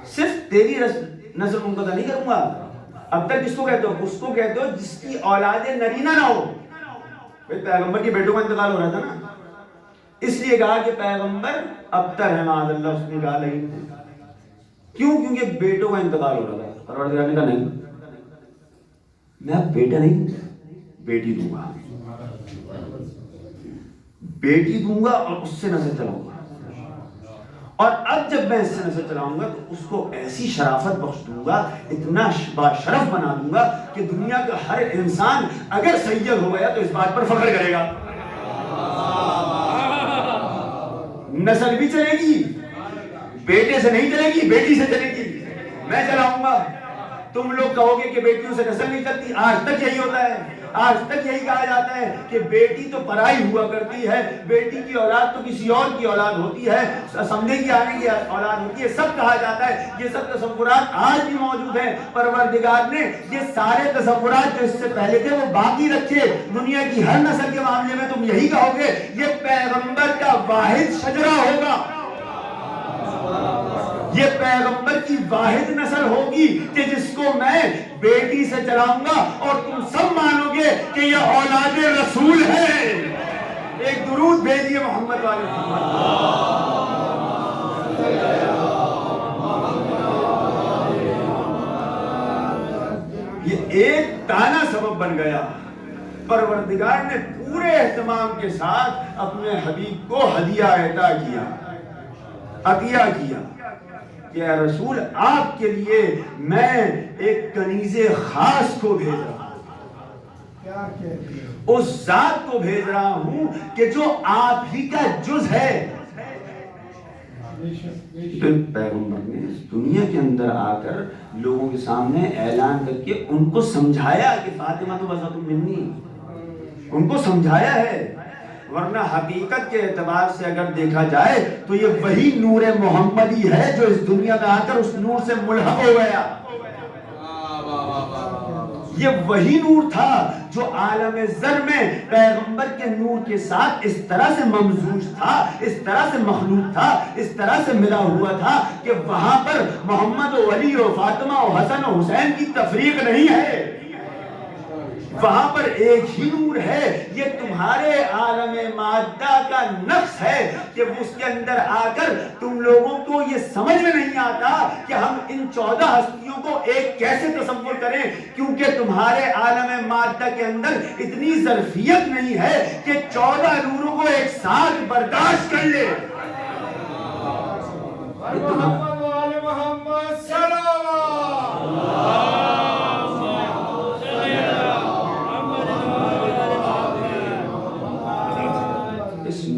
صرف تیری نسل منقطع نہیں کروں گا۔ اب تک کس کو کہتے ہو؟ اس کو کہتے ہو جس کی اولاد نرینہ نہ ہو۔ پیغمبر کے بیٹوں کا انتقال ہو رہا تھا نا، اس لیے کہا کہ پیغمبر ابتر ہے معاذ اللہ، اس نے کہا نہیں۔ کیوں؟ کیونکہ بیٹوں کا انتقال ہو رہا تھا۔ پروردگار نے کہا نہیں، میں اب بیٹا نہیں بیٹی دوں گا، بیٹی دوں گا اور اس سے نسل چلاؤں گا۔ اور اب جب میں اس سے نسل چلاؤں گا تو اس کو ایسی شرافت بخش دوں گا، اتنا باشرف بنا دوں گا کہ دنیا کا ہر انسان اگر سید ہو گیا تو اس بات پر فخر کرے گا۔ نسل بھی چلے گی، بیٹے سے نہیں چلے گی، بیٹی سے چلے گی، میں چلاؤں گا۔ تم لوگ کہو گے کہ بیٹیوں سے نسل نہیں چلتی، آج تک یہی ہوتا ہے، آج تک یہی کہا جاتا ہے کہ بیٹی تو پرائی ہوا کرتی ہے، بیٹی کی اولاد تو کسی اور کی اولاد ہوتی ہے، سمجھے کی آنے کی اولاد ہوتی ہے، سب کہا جاتا ہے۔ یہ سب تصورات آج بھی موجود ہیں۔ پروردگار نے یہ سارے تصورات جو اس سے پہلے تھے وہ باقی رکھے۔ دنیا کی ہر نسل کے معاملے میں تم یہی کہو گے یہ پیغمبر کا واحد شجرہ ہوگا۔ یہ پیغمبر کی واحد نسل ہوگی کہ جس کو میں بیٹی سے چلاؤں گا اور تم سب مانو گے کہ یہ اولاد رسول ہے. ایک درود بھیجیے محمد والے محمد. یہ ایک تانا سبب بن گیا. پروردگار نے پورے اہتمام کے ساتھ اپنے حبیب کو ہدیہ عطا کیا، عطیہ کیا کہ اے رسول آپ کے لیے میں ایک کنیز خاص کو بھیج رہا ہوں، اس ذات کو بھیج رہا ہوں کہ جو آپ ہی کا جز ہے. پیغمبر نے اس دنیا کے اندر آ کر لوگوں کے سامنے اعلان کر کے ان کو سمجھایا کہ فاطمہ تو بس منی، ان کو سمجھایا ہے. ورنہ حقیقت کے اعتبار سے اگر دیکھا جائے تو یہ وہی نور محمدی ہے جو اس دنیا میں آ کر اس نور سے ملحق ہو گیا. یہ وہی نور تھا جو عالم ذر میں پیغمبر کے نور کے ساتھ اس طرح سے ممزوج تھا، اس طرح سے مخلوط تھا، اس طرح سے ملا ہوا تھا کہ وہاں پر محمد و علی و فاطمہ و حسن و حسین کی تفریق نہیں ہے. وہاں پر ایک ہی نور ہے. یہ تمہارے عالم مادہ کا نقص ہے کہ اس کے اندر آ کر تم لوگوں کو یہ سمجھ میں نہیں آتا کہ ہم ان 14 ہستیوں کو ایک کیسے تصور کریں، کیونکہ تمہارے عالم مادہ کے اندر اتنی ظرفیت نہیں ہے کہ 14 نوروں کو ایک ساتھ برداشت کر لے.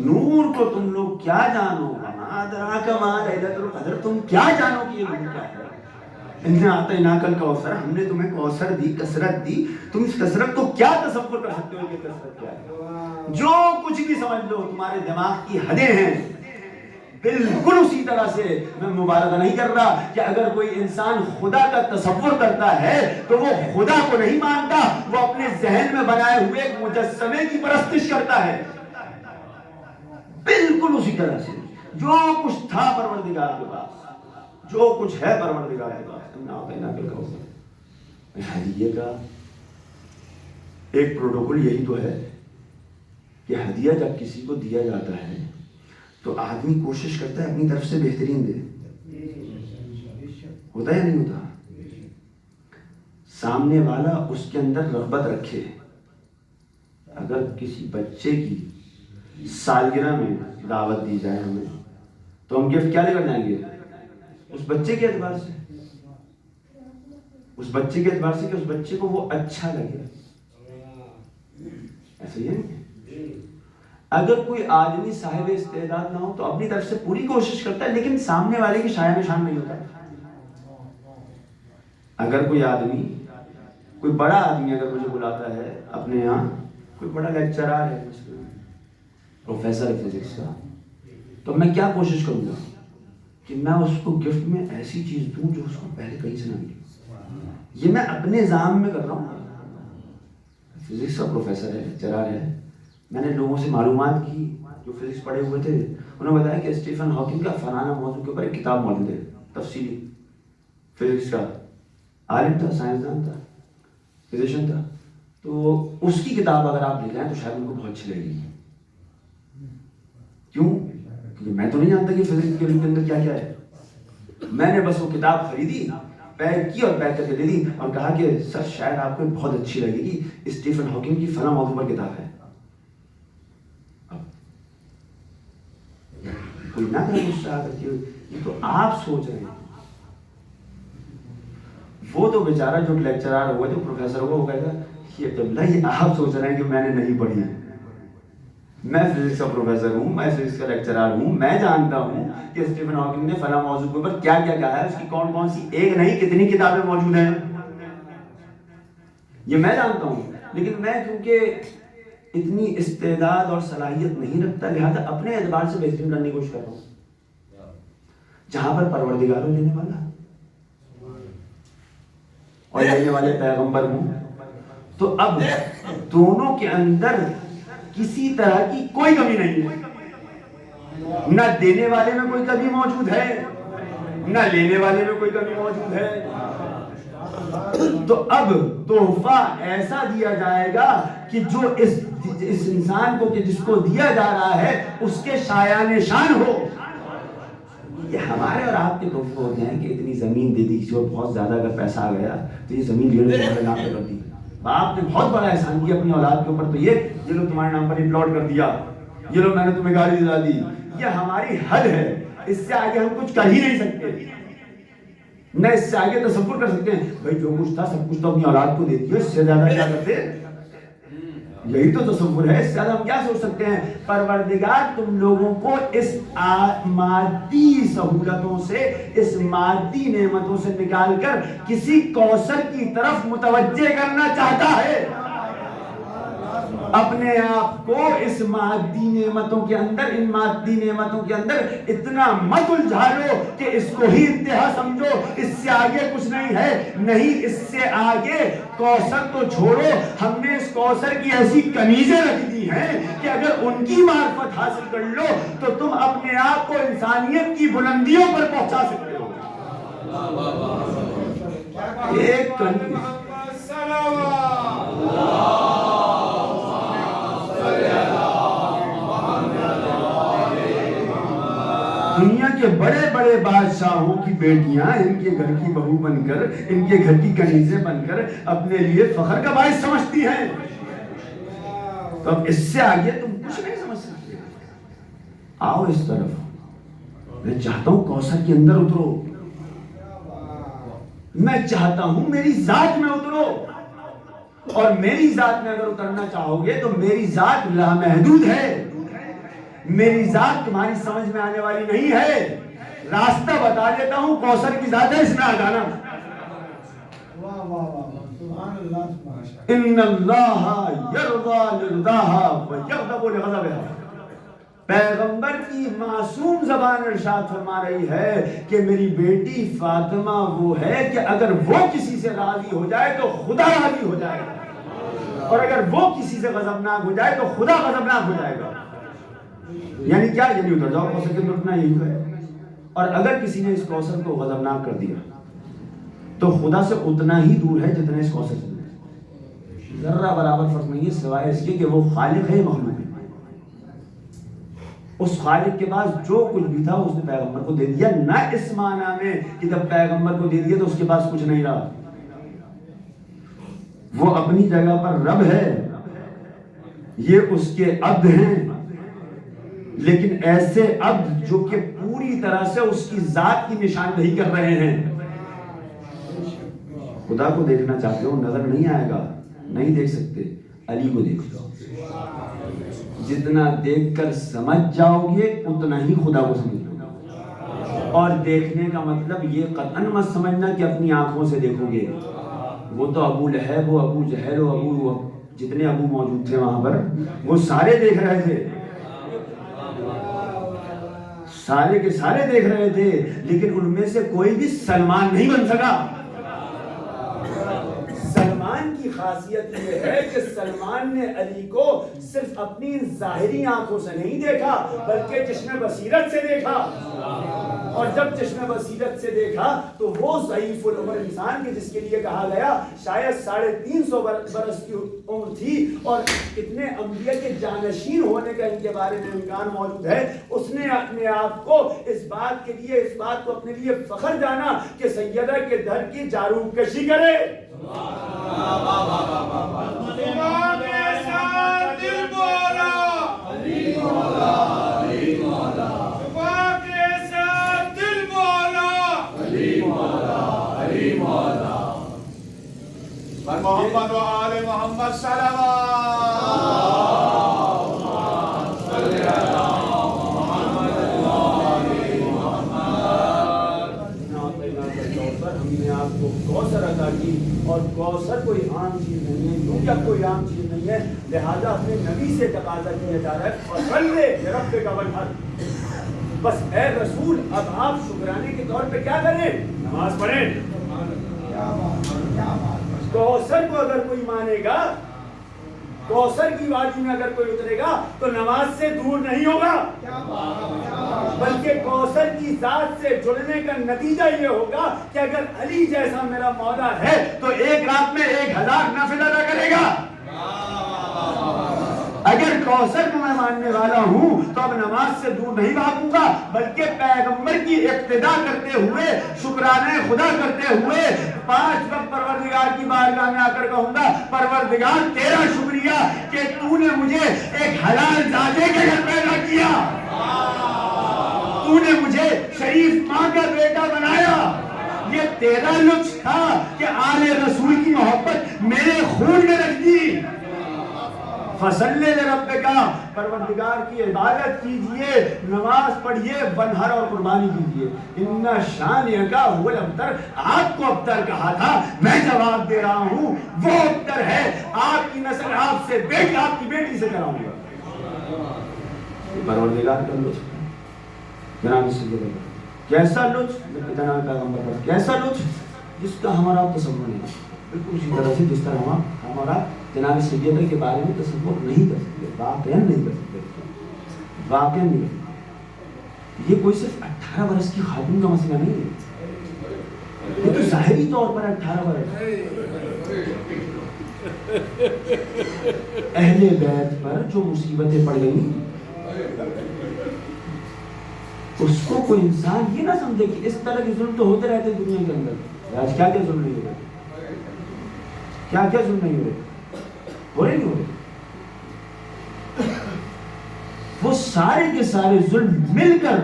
نور کو تم لوگ کیا جانو، تم کیا جانو کہ یہ نور کیا ہے. اِنَّا أَعْطَيْنَاكَ الْكَوْثَرَ، ہم نے تمہیں کوثر دی، کثرت دی. تم اس کثرت کو کیا تصور کر سکتے ہو کہ کثرت کیا ہے؟ جو کچھ بھی سمجھ لو تمہارے دماغ کی حدیں ہیں. بالکل اسی طرح سے میں مبالغہ نہیں کر رہا کہ اگر کوئی انسان خدا کا تصور کرتا ہے تو وہ خدا کو نہیں مانتا، وہ اپنے ذہن میں بنائے ہوئے ایک مجسمے کی پرستش کرتا ہے. بالکل اسی طرح سے جو کچھ تھا پروردگار کے پاس، جو کچھ ہے پروردگار کے پاس، ہدیے کا ایک پروٹوکول یہی تو ہے کہ ہدیہ جب کسی کو دیا جاتا ہے تو آدمی کوشش کرتا ہے اپنی طرف سے بہترین دے. ہوتا یا نہیں ہوتا؟ سامنے والا اس کے اندر رغبت رکھے. اگر کسی بچے کی سالگرہ میں دعوت دی جائے ہمیں تو ہم گفٹ کیا لے کر جائیں گے؟ اس بچے کے اعتبار سے، اس بچے کے اعتبار سے کہ اس بچے کو وہ اچھا لگے. ایسا ہی ہے. اگر کوئی آدمی صاحب استعداد نہ ہو تو اپنی طرف سے پوری کوشش کرتا ہے لیکن سامنے والے کی شایان شان نہیں ہوتا. اگر کوئی آدمی، کوئی بڑا آدمی اگر مجھے بلاتا ہے اپنے یہاں، کوئی بڑا لیکچرر ہے، پروفیسر ہے فزکس کا، تو میں کیا کوشش کروں گا کہ میں اس کو گفٹ میں ایسی چیز دوں جو اس کو پہلے کہیں سے نہ ملی. یہ میں اپنے نظام میں کر رہا ہوں. فزکس کا پروفیسر ہے، لیکچرر ہے. میں نے لوگوں سے معلومات کی جو فزکس پڑھے ہوئے تھے، انہوں نے بتایا کہ اسٹیفن ہاکنگ کا فلانا موضوع کے اوپر ایک کتاب موجود ہے تفصیلی. فزکس کا عالم تھا، سائنسدان تھا، فزیشین تھا. تو اس کی کتاب اگر آپ لے جائیں تو شاید ان کو بہت اچھی لگے گی. کیوں؟ کیونکہ میں تو نہیں جانتا کہ فزکس کے علم کے اندر کیا کیا ہے. میں نے بس وہ کتاب خریدی، پیک کی اور پیک کر کے دے دی اور کہا کہ سر شاید آپ کو بہت اچھی لگے گی، اسٹیفن ہاکنگ کی فلاں موضوع پر کتاب ہے. کوئی نہ کرے غصہ آ کر کے یہ تو آپ سوچ رہے ہیں. وہ تو بیچارہ جو لیکچرر ہوا، جو پروفیسر ہوا، وہ کہے گا یہ قبلہ یہ آپ سوچ رہے ہیں کہ میں نے نہیں پڑھی ہے. میں فزکس کا پروفیسر ہوں، میں فزکس کا لیکچرر ہوں، میں جانتا ہوں کہ اسٹیفن ہاکنگ نے فلاں موضوع کے اوپر کیا کیا کہا ہے، اس کی کون کون سی ایک نہیں کتنی کتابیں موجود ہیں، یہ میں جانتا ہوں. لیکن میں کیونکہ اتنی استعداد اور صلاحیت نہیں رکھتا، لہذا اپنے اعتبار سے بہترین کرنے کی کوشش کرتا ہوں. جہاں پر پروردگار لینے والا اور لینے والے پیغمبر ہوں، تو اب دونوں کے اندر کسی طرح کی کوئی کمی نہیں ہے. نہ دینے والے میں کوئی کمی موجود ہے، نہ لینے والے میں کوئی کمی موجود ہے. تو اب تحفہ ایسا دیا جائے گا کہ جو اس انسان کو کہ جس کو دیا جا رہا ہے اس کے شایان شان ہو. یہ ہمارے اور آپ کے تحفے ہوتے ہیں کہ اتنی زمین دے دی کسی کو, بہت زیادہ اگر پیسہ آ گیا تو یہ زمین تمہارے نام پہ کر دی. باپ نے بہت بڑا احسان کیا اپنی اولاد کے اوپر, تو یہ لو تمہارے نام پر پلاٹ کر دیا, یہ لو میں نے تمہیں گاڑی دلا دی. یہ ہماری حد ہے, اس سے آگے ہم کچھ کر ہی نہیں سکتے, نہ اس سے آگے تصور کر سکتے ہیں. بھائی جو کچھ تھا سب کچھ تو اپنی اولاد کو دے دیا, اس سے زیادہ کیا کرتے؟ یہی تو تصور ہے, اس سے زیادہ ہم کیا سوچ سکتے ہیں؟ پروردگار تم لوگوں کو اس مادی سہولتوں سے, اس مادی نعمتوں سے نکال کر کسی کوثر کی طرف متوجہ کرنا چاہتا ہے. اپنے آپ کو اس مادی نعمتوں کے اندر, ان مادی نعمتوں کے اندر اتنا مت الجھا لو کہ اس کو ہی انتہا سمجھو, اس سے آگے کچھ نہیں ہے. نہیں, اس سے آگے کوثر تو چھوڑو, ہم نے اس کوثر کی ایسی کنیزیں رکھ دی ہیں کہ اگر ان کی معرفت حاصل کر لو تو تم اپنے آپ کو انسانیت کی بلندیوں پر پہنچا سکتے ہو. ایک کنیز دنیا کے بڑے بڑے بادشاہوں کی بیٹیاں ان کے گھر کی بہو بن کر, ان کے گھر کی کنیزیں بن کر اپنے لیے فخر کا باعث سمجھتی ہیں. تو اب اس سے آگے تم کچھ نہیں سمجھ سکتے. آؤ اس طرف, میں چاہتا ہوں کوثر کے اندر اترو, میں چاہتا ہوں میری ذات میں اترو, اور میری ذات میں اگر اترنا چاہو گے تو میری ذات لامحدود ہے. میری ذات تمہاری سمجھ میں آنے والی نہیں ہے. راستہ بتا دیتا ہوں, کوثر کی ذات ہے, اس میں آ جانا. ان اللہ یرضی لرضاہا ویغضب لغضبہا. پیغمبر کی معصوم زبان ارشاد فرما رہی ہے کہ میری بیٹی فاطمہ وہ ہے کہ اگر وہ کسی سے راضی ہو جائے تو خدا راضی ہو جائے گا, اور اگر وہ کسی سے غضبناک ہو جائے تو خدا غضبناک ہو جائے گا. یعنی کیا؟ یعنی اتر جاؤ کوثر کے اندر, اتنا یہی ہے. اور اگر کسی نے اس کوثر کو غضبناک کر دیا تو خدا سے اتنا ہی دور ہے جتنا اس کوثر سے دور ہے. ذرہ برابر فرق نہیں ہے, سوائے اس کے کہ وہ خالق ہے, مخلوق ہے. اس خالق کے پاس جو کچھ بھی تھا اس نے پیغمبر کو دے دیا, نہ اس معنی میں کہ جب پیغمبر کو دے دیا تو اس کے پاس کچھ نہیں رہا. وہ اپنی جگہ پر رب ہے, یہ اس کے عبد ہیں, لیکن ایسے عبد جو کہ پوری طرح سے اس کی ذات کی نشاندہی کر رہے ہیں. خدا کو دیکھنا چاہتے ہو, نظر نہیں آئے گا, نہیں دیکھ سکتے. علی کو دیکھ لو, جتنا دیکھ کر سمجھ جاؤ گے اتنا ہی خدا کو سمجھ لو. اور دیکھنے کا مطلب یہ قطعاً مت سمجھنا کہ اپنی آنکھوں سے دیکھو گے. وہ تو ابو لہب, وہ ابو جہل, وہ ابو, جتنے ابو موجود تھے وہاں پر, وہ سارے دیکھ رہے تھے, سارے کے سارے دیکھ رہے تھے, لیکن ان میں سے کوئی بھی سلمان نہیں بن سکا. سلمان کی خاصیت یہ ہے کہ سلمان نے علی کو صرف اپنی ظاہری آنکھوں سے نہیں دیکھا بلکہ چشم بصیرت سے دیکھا. اور جب چشم بصیرت سے دیکھا تو وہ ضعیف العمر انسان کے جس کے لیے کہا گیا شاید 350 برس کی عمر تھی اور اتنے انبیاء کے جانشین ہونے کا ان کے بارے میں امکان موجود ہے, اس نے اپنے آپ کو اس بات کے لیے, اس بات کو اپنے لیے فخر جانا کہ سیدہ کے در کی جاروب کشی کرے. محمد و آل محمد صلوات. ہم نے آپ کو کوثر عطا کی, اور کوثر کوئی عام چیز نہیں ہے, کیونکہ اب کوئی عام چیز نہیں ہے, لہذا اپنے نبی سے تقاضا کیا جا رہا ہے فصلی لربک وانحر. بس اے رسول اب آپ شکرانے کے طور پہ کیا کریں؟ نماز پڑھیں. کوثر کو اگر کوئی مانے گا کوثر کی وادی میں اگر کوئی اترے گا تو نماز سے دور نہیں ہوگا، بلکہ کوثر کی ذات سے جڑنے کا نتیجہ یہ ہوگا کہ اگر علی جیسا میرا مولا ہے تو ایک رات میں 1000 نفل ادا کرے گا۔ اگر کوثر کو میں ماننے والا ہوں تو اب نماز سے دور نہیں بھاگوں گا، بلکہ پیغمبر کی اقتدا کرتے ہوئے، شکرانے خدا کرتے ہوئے 5 وقت پروردگار کی بارگاہ میں آ کر کہوں گا پروردگار تیرا شکریہ کہ تو نے مجھے ایک حلال زادے کے گھر پیدا کیا، تو نے مجھے شریف ماں کا بیٹا بنایا۔ یہ تیرا لطف تھا کہ آل رسول کی محبت میرے خون میں رکھ دی۔ فصلی لربک، پروردگار کی عبادت کیجئے، نماز پڑھیے، ونہر اور قربانی کیجئے۔ ان شانئک هو الابتر، آپ کو ابتر کہا تھا، میں جواب دے رہا ہوں وہ ابتر ہے، آپ کی نسل آپ سے بیٹی، آپ کی بیٹی سے کراؤں گا۔ پروردگار کا لطف جناب سید، کیسا لطف جناب پیغمبر پر، کیسا لطف جس کا ہمارا تصور نہیں، بالکل اسی طرح سے جس طرح ہمارا جناب سیدہ کے بارے میں تصور نہیں کر سکتے، واقعاً نہیں کر سکتے، واقعاً نہیں کر سکتے۔ یہ کوئی صرف 18 برس کی خاتون کا مسئلہ نہیں ہے، یہ تو ظاہری طور پر 18 برس اہل بیت پر جو مصیبتیں پڑ گئی، اس کو کوئی انسان یہ نہ سمجھے کہ اس طرح کے ظلم تو ہوتے رہتے دنیا کے اندر، آج کیا کیا ظلم نہیں ہو رہے، کیا کیا ظلم نہیں ہو رہے، ہو رہے نہیں ہو رہے۔ وہ سارے کے سارے ظلم مل کر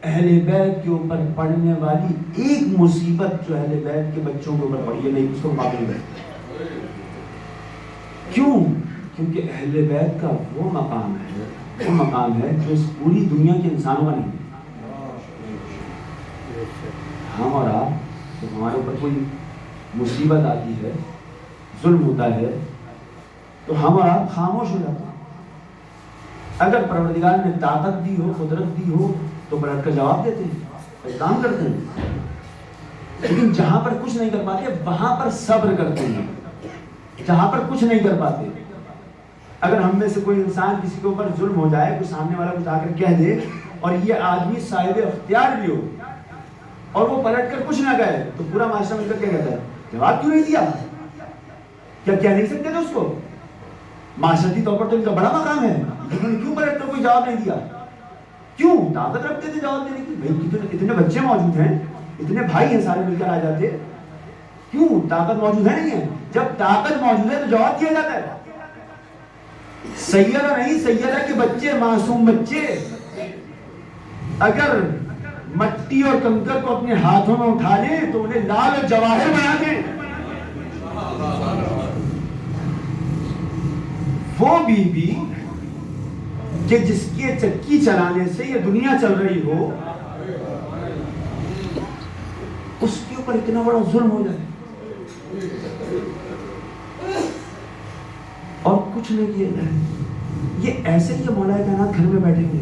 اہل بیت کے اوپر پڑنے والی ایک مصیبت جو اہل بیت کے بچوں کے اوپر پڑی ہے، نہیں اس کو مقابل ہے۔ کیوں؟ کیونکہ اہل بیت کا وہ مقام ہے جو اس پوری دنیا کے انسانوں کا نہیں ہے۔ ہم اور آپ جب ہمارے اوپر کوئی مصیبت آتی ہے، ظلم ہوتا ہے، تو ہم اور آپ خاموش ہو جاتے ہیں۔ اگر پروردگار نے طاقت دی ہو، قدرت دی ہو تو پلٹ کر جواب دیتے ہیں، کام کرتے ہیں، لیکن جہاں پر کچھ نہیں کر پاتے وہاں پر صبر کرتے ہیں۔ جہاں پر کچھ نہیں کر پاتے، اگر ہم میں سے کوئی انسان کسی کے اوپر ظلم ہو جائے، کوئی سامنے والا کچھ آ کر کہہ دے اور یہ آدمی صاحب اختیار بھی ہو اور وہ پلٹ کر کچھ نہ کہے، تو پورا معاشرہ مل کر کیا کہتا ہے؟ جواب کیوں نہیں دیا؟ کیا کہہ نہیں سکتے تھے اس کو؟ معاشرتی طور پر تو ان کا بڑا مقام ہے، انہوں نے کیوں پلٹ کر کوئی جواب نہیں دیا؟ کیوں؟ طاقت رکھتے تھے جواب دینے کی، بھائی اتنے بچے موجود ہیں، اتنے بھائی ہیں، سارے مل کر آ جاتے، کیوں؟ طاقت موجود ہے نہیں ہے؟ جب طاقت موجود ہے تو جواب دیا جاتا ہے۔ سیدہ نہیں، سیدہ کے بچے، معصوم بچے اگر مٹی اور کنکر کو اپنے ہاتھوں میں اٹھا لیں تو انہیں لال اور جواہر بنا دیں۔ وہ بی بی کہ جس کے چکی چلانے سے یہ دنیا چل رہی ہو، اس کے اوپر اتنا بڑا ظلم ہو جائے اور کچھ نہیں کیا جائے، یہ ایسے ہی مولا کائنات گھر میں بیٹھیں گے۔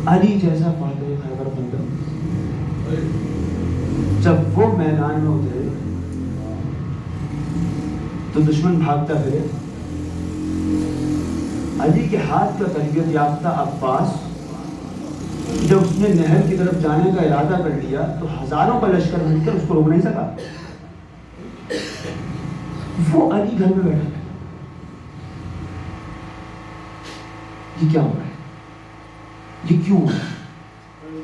علی جیسا فاتح خیبر بندہ جب وہ میدان میں اترے تو دشمن بھاگتا پھرے، علی کے ہاتھ کا تربیت یافتہ عباس جب اس نے نہر کی طرف جانے کا ارادہ کر لیا تو ہزاروں کا لشکر مل کر اس کو روک نہیں سکا۔ وہ علی گھر میں بیٹھا، یہ کیا ہو رہا ہے؟ یہ کیوں ہو رہا ہے؟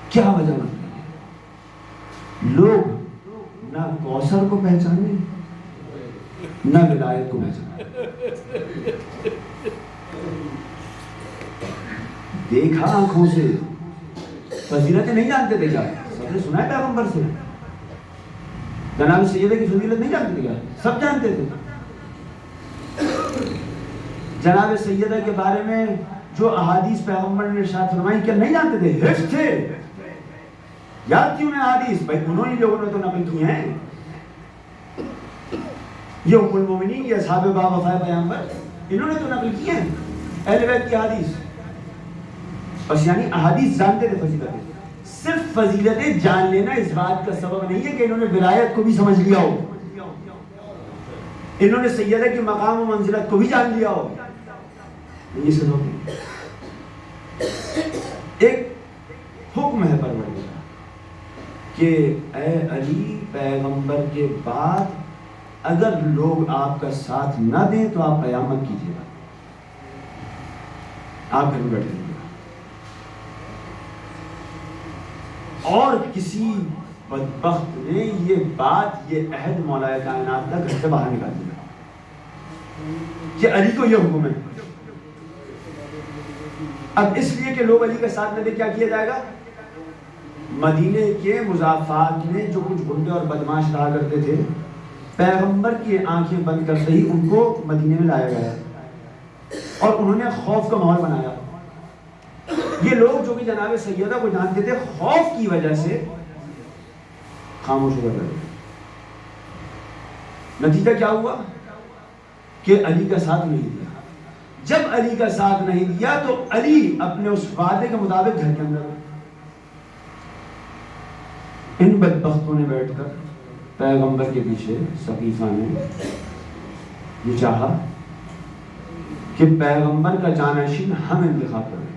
کیا وجہ بن رہی ہے؟ لوگ نہ کوثر کو پہچانے نہ ولایت کو پہچانے۔ دیکھا آنکھوں سے، فضیلتیں نہیں جانتے تھے کیا؟ سب نے سنا ہے پیغمبر سے، جناب سیدہ کی فضیلت نہیں جانتے تھے کیا؟ سب جانتے تھے۔ جناب سیدہ کے بارے میں جو احادیث پیغمبر نے ارشاد فرمائی کیا نہیں جانتے تھے؟ حفظ تھے، یاد کیوں نے احادیث؟ بھائی انہوں ہی لوگوں نے تو نقل کی ہیں، یہ ام المومنین، یہ اصحاب باب وفا پیغمبر، انہوں نے تو نقل کی ہیں اہل بیت کی احادیث۔ بس یعنی احادیث جانتے تھے فضیلتیں، صرف فضیلتیں جان لینا اس بات کا سبب نہیں ہے کہ انہوں نے ولایت کو بھی سمجھ لیا ہو۔ انہوں نے سیدہ کی مقام و منزلت کو بھی جان لیا ہو. یہ سنو ایک حکم ہے پروردگار کہ اے علی پیغمبر کے بعد اگر لوگ آپ کا ساتھ نہ دیں تو آپ قیامت کیجیے گا، آپ گھر میں بیٹھے رہیے گا. اور کسی بدبخت نے یہ بات، یہ عہد مولا کائنات کا گھر سے باہر نکال دیا کہ علی کو یہ حکم ہے. اب اس لیے کہ لوگ علی کا ساتھ نہ دے کیا کیا جائے گا؟ مدینے کے مضافات میں جو کچھ گنڈے اور بدماش رہا کرتے تھے، پیغمبر کی آنکھیں بند کرتے ہی ان کو مدینے میں لایا گیا اور انہوں نے خوف کا ماحول بنایا. یہ لوگ جو کہ جناب سیدہ کو جانتے تھے خوف کی وجہ سے خاموش ہو گئے. نتیجہ کیا ہوا کہ علی کا ساتھ نہیں دیا. جب علی کا ساتھ نہیں دیا تو علی اپنے اس وعدے کے مطابق گھر کے اندر، ان بدبختوں نے بیٹھ کر پیغمبر کے پیچھے سقیفہ نے یہ چاہا کہ پیغمبر کا جانشین ہم انتخاب کریں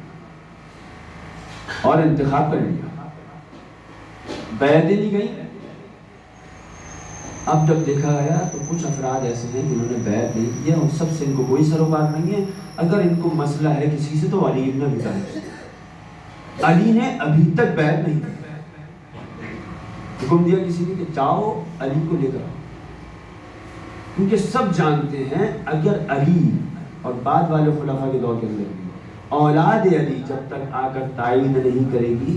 اور انتخاب کریں گے. بیعتیں لی گئی. اب جب دیکھا گیا تو کچھ افراد ایسے ہیں جنہوں نے بیعت نہیں کیا، ان سب سے ان کو کوئی سروکار نہیں ہے. اگر ان کو مسئلہ ہے کسی سے تو علی ابن ابی طالب. علی نے ابھی تک بیعت نہیں کی. حکم دیا کسی نے کہ جاؤ علی کو لے کر آؤ، کیونکہ سب جانتے ہیں اگر علی اور بعد والے خلفاء کے دور کے اندر بھی اولاد علی جب تک آ کر تائید نہیں کرے گی،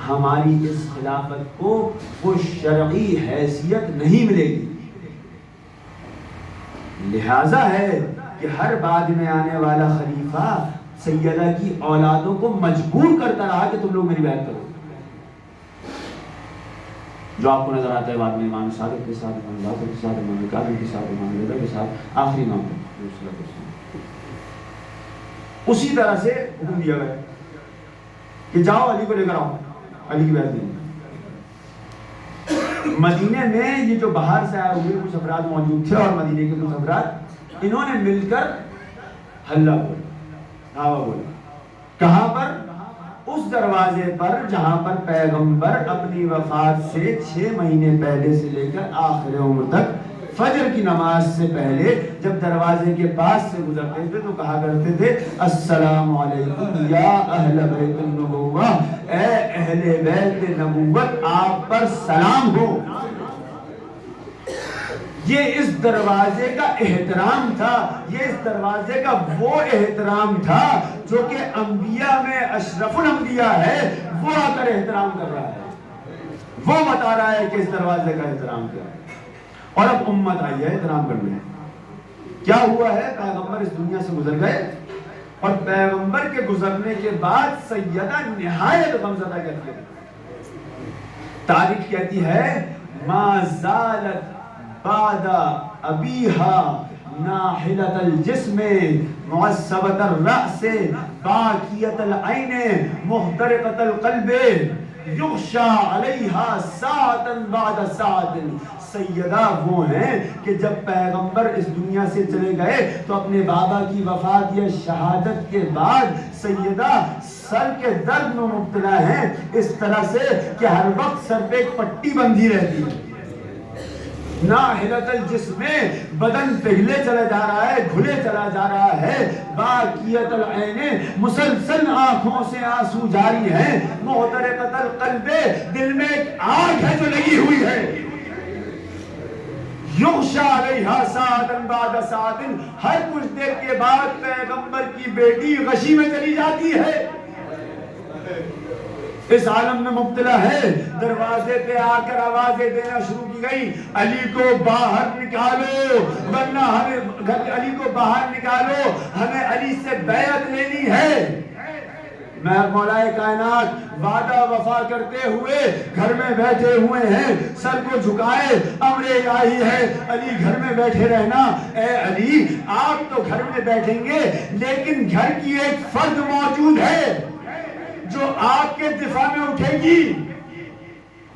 ہماری اس خلافت کو وہ شرعی حیثیت نہیں ملے گی. لہذا ہے کہ ہر بعد میں آنے والا خلیفہ سیدہ کی اولادوں کو مجبور کرتا رہا کہ تم لوگ میری بیعت کرو. جو آپ کو نظر آتا ہے بعد میں امام صادق کے ساتھ، امام باقر کے ساتھ، امام کاظم کے ساتھ، امام رضا کے ساتھ، آخری امام تک اسی طرح سے حکم دیا گیا کہ جاؤ علی کو لے کر آؤ، علی کی بیعت دیں. مدینے میں یہ جو باہر سے آئے ہوئے کچھ افراد موجود تھے اور مدینے کے کچھ افراد، انہوں نے مل کر حلہ بولا، دعویٰ بولا. کہاں پر؟ اس دروازے پر جہاں پر پیغمبر اپنی وفات سے 6 مہینے پہلے سے لے کر آخر عمر تک فجر کی نماز سے پہلے جب دروازے کے پاس سے گزرتے تھے تو کہا کرتے تھے السلام علیکم یا اہل بیت النبوہ، اے اہل بیت نبوت آپ پر سلام ہو. یہ اس دروازے کا احترام تھا. یہ اس دروازے کا وہ احترام تھا جو کہ انبیاء میں اشرف الانبیاء ہے، وہ آ کر احترام کر رہا ہے، وہ بتا رہا ہے کہ اس دروازے کا احترام کیا ہے. اور اب امت آئی ہے احترام کرنے. کیا ہوا ہے؟ پیغمبر اس دنیا سے گزر گئے اور پیغمبر کے گزرنے کے بعد سیدہ نہایت غمزدہ کرتی ہے. تاریخ کہتی ہے ما زالت بعد ابیہا ناحلت الجسم معصبت الرأس باکیت العین محترقت القلب یغشا علیہا ساعتا بعد ساعت. سیدہ وہ ہیں کہ جب پیغمبر اس دنیا سے چلے گئے تو اپنے بابا کی وفات یا شہادت کے بعد سیدہ سر کے درد میں مبتلا ہیں، اس طرح سے کہ ہر وقت سر پہ ایک پٹی بندھی رہتی ہے. ناحلت الجسم، بدن پگھلے چلا جا رہا ہے، گھلے چلا جا رہا ہے. باکیت العین، مسلسل آنکھوں سے آنسو جاری ہیں. محترقت القلب، دل میں ایک آگ ہے جو لگی ہوئی ہے. یغشا علیہا ساعتن بعد ساعتن، ہر کچھ دیر کے بعد پیغمبر کی بیٹی غشی میں چلی جاتی ہے، اس عالم میں مبتلا ہے. دروازے پہ آ کر آوازیں دینا شروع کی گئی، علی کو باہر نکالو ورنہ ہمیں، علی کو باہر نکالو ہمیں علی سے بیعت لینی ہے. میں مولا کائنات وعدہ وفا کرتے ہوئے گھر میں بیٹھے ہوئے ہیں، سر کو جھکائے، امر الہی ہے علی گھر میں بیٹھے رہنا. اے علی آپ تو گھر میں بیٹھیں گے لیکن گھر کی ایک فرد موجود ہے جو آپ کے دفاع میں اٹھے گی.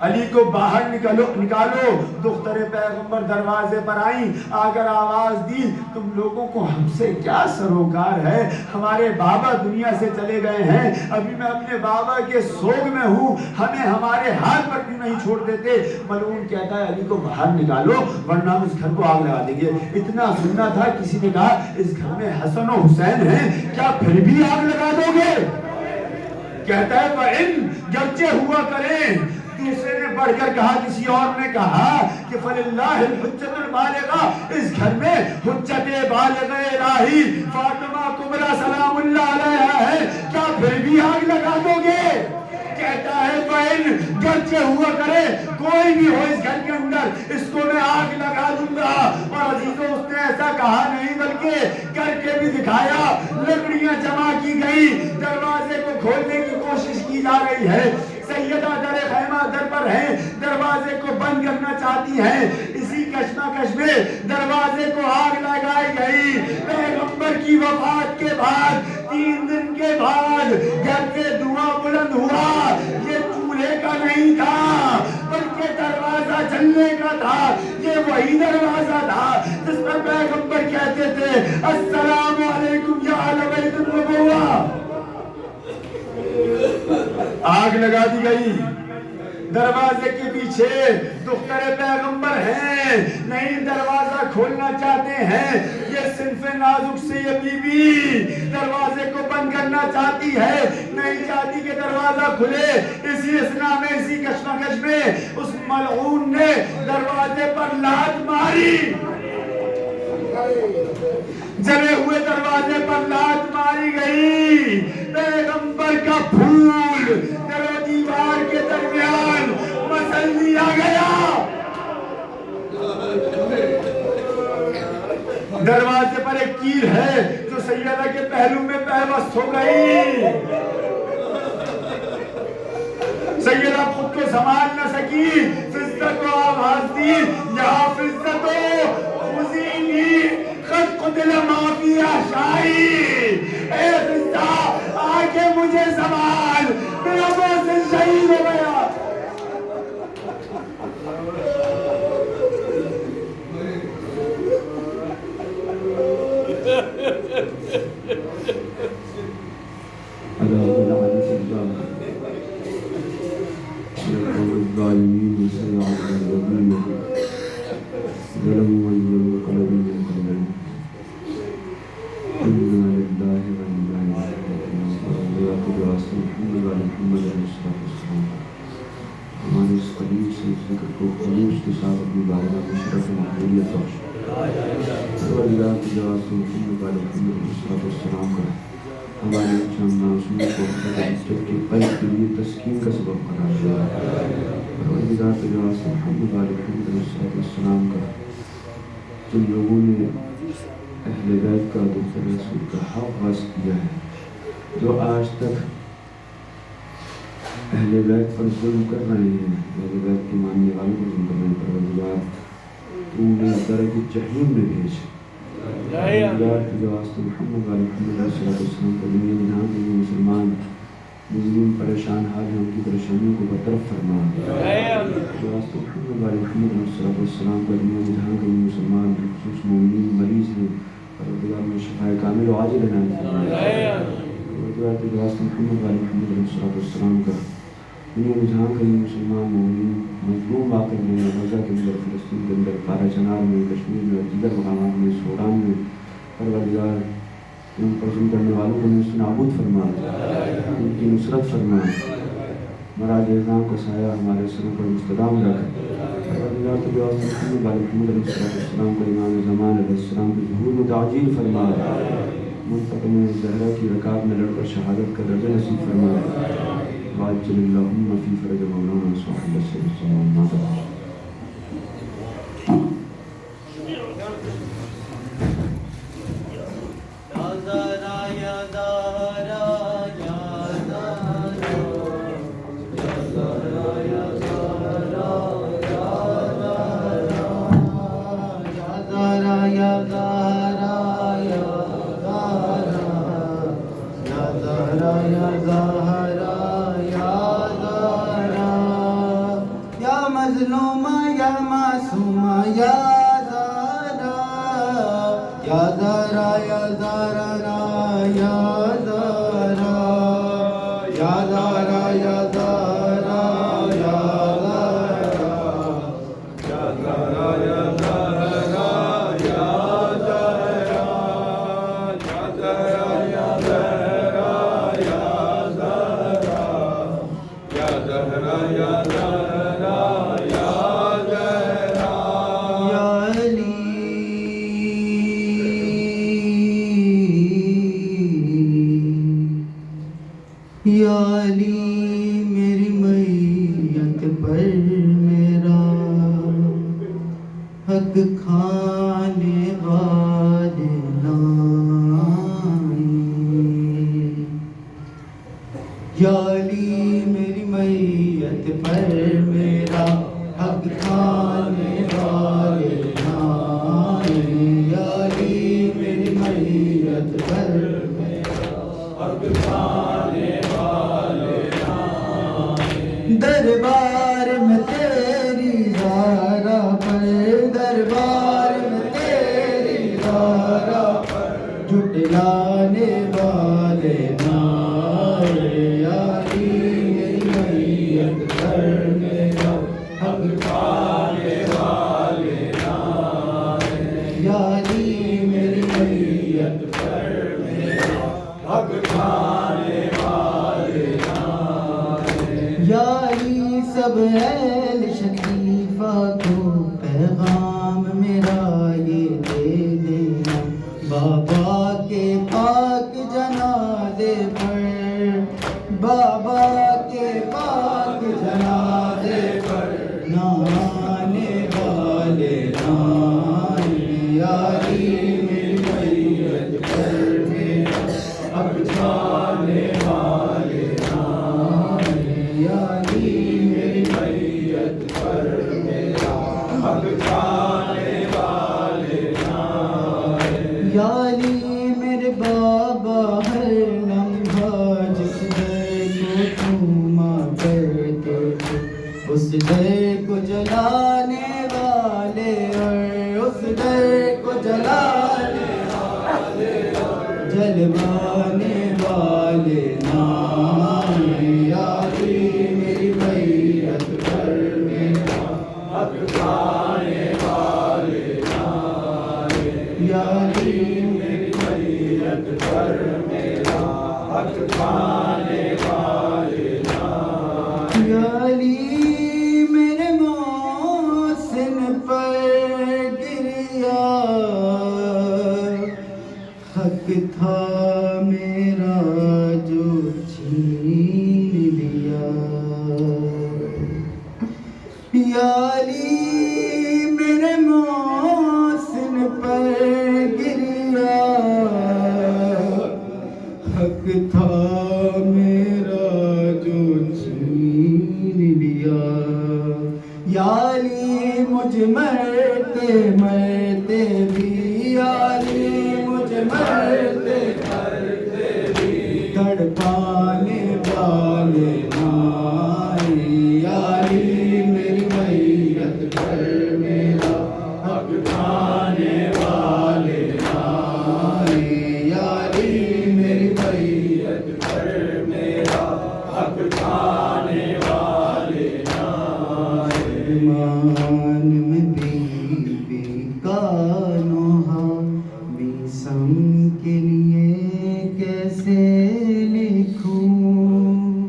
علی کو باہر نکالو دختر پیغمبر دروازے پر آئیں، آ کر آواز دی تم لوگوں کو ہم سے کیا سروکار ہے، ہمارے بابا دنیا سے چلے گئے ہیں، ابھی میں اپنے بابا کے سوگ میں ہوں، ہمیں ہمارے ہاتھ پر بھی نہیں چھوڑ دیتے۔ ملعون کہتا ہے علی کو باہر نکالو ورنہ ہم اس گھر کو آگ لگا دیں گے۔ اتنا سننا تھا، کسی نے کہا اس گھر میں حسن و حسین ہیں، کیا پھر بھی آگ لگا دو گے؟ کہتا ہے فَإِن گرچہ ہوا کریں۔ دوسرے نے بڑھ کر کہا، کسی اور نے کہا کہ فَلِلَّهِ الْحُجَّةُ الْبَالِغَةُ، اس گھر میں حجت بالغ الہی فاطمہ کبریٰ سلام اللہ علیہا ہے، کیا پھر بھی آگ لگا دو گے؟ کہتا ہے فَإِن گرچہ ہوا کرے کوئی بھی ہو اس گھر کے اندر، اس کو میں آگ لگا دوں گا۔ اور عزیزوں اس نے ایسا کہا نہیں بلکہ کر کے بھی دکھایا۔ لکڑیاں جمع کی گئی، دروازے کو کھولنے کی کوشش کی جا رہی ہے، سیدہ در خیمہ در پر ہیں، دروازے کو بند کرنا چاہتی ہیں، اسی کشمکش میں دروازے کو آگ لگائی گئی۔ پیغمبر کی وفات کے بعد 3 دن کے بعد گھر سے دھواں بلند ہوا، یہ چولہے کا نہیں تھا بلکہ دروازہ جلنے کا تھا، یہ وہی دروازہ تھا جس پر پیغمبر کہتے تھے السلام علیکم یا اہل بیت النبوہ۔ آگ لگا دی گئی، دروازے کے پیچھے دختر پیغمبر ہیں، نہیں دروازہ کھولنا چاہتے ہیں، یہ صنف نازک سے یہ بی بی دروازے کو بند کرنا چاہتی ہے، نہیں چاہتی کہ دروازہ کھلے۔ اسی اثنا میں، اسی کشمکش میں اس ملعون نے دروازے پر لات ماری، جلے ہوئے دروازے پر لات ماری گئی۔ پیغمبر کا پھول در و دیوار کے درمیان مسل دیا گیا، دروازے پر ایک کیل ہے جو سیدہ کے پہلو میں پیوست ہو گئی۔ سیدہ خود کو سنبھال نہ سکی، فضہ کو آواز دی یا فضہ تو خذینی قد قتل ما فی احشائی، اے فضہ آگے مجھے سنبھال، میرا محسن شہید ہو گیا۔ ہمارے اس قریب سے ذکر کو خلوص کے ساتھ اپنی بارگاہ میں شرف مقبولیت بخش۔ پروردگار کی جواب سے محمد علیہ السلام کا ہمارے معصوموں کو جب کے قلب کے لیے تسکین کا سبب قرار دیا۔ پروردگار کی جواب سے محمد علیہ السلام کا جن لوگوں نے اہل بیت کا دختر رسول کا حق غصب کیا ہے، جو آج تک اہل بیت پر ظلم کر رہے ہیں، اہل بیت کے ماننے والوں پر ظلم کر رہے ہیں، پروردگار تو انہیں درجہ جہنم میں بھیج۔ پروردگار کے واسطے محمد علیہ السلام کا دنیا میں جہاں کے مسلمان مظلوم پریشان حال ہیں، ان کی پریشانیوں کو برطرف فرما۔ واسطے محمد علیہ السلام کا دنیا میں جہاں کے مسلمان خصوص مومنین مریض ہیں، پروردگار میں شفا کامل و عاجل عنایت فرما۔ پروردگار کے واسطے محمد علیہ السلام کا دنیا میں جہاں کہیں مسلمان مومنین مظلوم واقع ہیں، غزہ کے اندر، فلسطین کے اندر، پارا چنار میں، کشمیر میں اور دیگر مقامات میں، سوران میں، پروردگار ان پر ظلم کرنے والوں کو نیست و نابود فرما، ان کی نصرت فرما، مراج اعظام کا سایہ ہمارے سروں پر مستدام رکھ۔ پروردگار کے واسطے محمد علیہ السلام کو امام زمان علیہ السلام کے ظہور میں تعجیل فرما، منتقم زہرا کی رکاب میں لڑ کر شہادت کا درجہ نصیب فرما۔ واجل اللہم فی فرج مولانا صلی اللہ علیہ وسلم۔ مظلومہ یا معصومہ یا زہرا یا زہرا یا زہرا یا زہرا یا زہرا یا زہرا یا زہرا یا زہرا یا زہرا یا زہرا یا زہرا یا زہرا یا زہرا یا زہرا یا علی یا علی میری میت پر میرا حق کھانے والے نائیں یا علی میری میت پر میرا حق کھانے والے نائیں یا علی میری میت پر میرا حق کھانے والے نائیں دربار میں تیری زہرا پر دربار میں تیری زہرا پر جھٹلانے والے نائیں یا علی میری میت پر میرا حق کھانے والے نائیں یا علی میری میت پر میرا حق کھانے والے نائیں یا علی سب اہل شکیفہ کو پیغام میرا یہ دے دینا بابا کے پاک جنازے پر بابا کے پاک جنازے پر نانے والے نائیں یا علی میری میت پر میرا حق کھانے والے نائیں یا علی میری میت پر میرا حق کھانے والے نائیں یا علی میرے بابا ہر لمحہ جس در کو چوما کرتے تھے اس در کو جلانے والے اور اس در کو جلانے والے اور جلوانے والے نائیں یا علی میری میت پر میرا حق کھانے والے نائیں یا علی میری میت پر میرا حق کھانے والے نائیں یا علی میرے محسن پر گریا حق تھا میرا جو چھین لیا یا علی میرے محسن پر گریا حق تھا میرا جو چھین لیا یا علی مجھ مرتے مرتے بھی یا علی مجھ مرتے مرتے بھی تڑپانے والے نائیں یا علی میری میت پر میرا حق کھانے والے نائیں یا علی میری میت پر میرا حق کھانے والے نائیں ایمان میں بی بی کا نوحہ میسم کے لیے کیسے لکھوں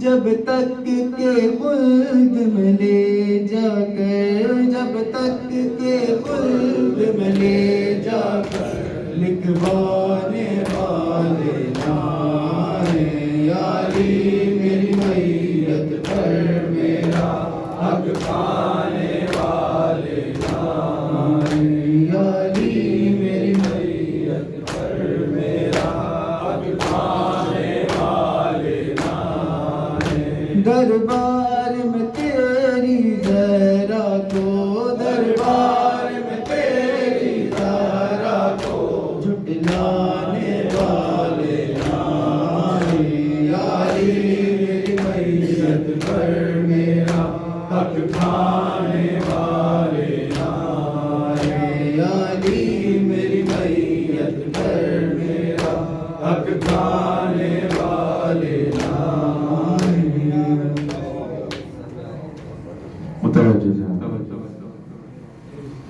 جب تک کہ خلد میں لے جا کر جب تک کہ خلد میں لے جا کر لکھوانے والے نائیں یا علی میری میت پر میرا حق کھانے والے نائیں یا علی میری میت پر میرا حق کھانے والے نائیں دربار میں تیری زہرا کو دربار میں تیری زہرا کو جھٹلانے والے نائیں یا علی میری میت پر میرا حق کھانے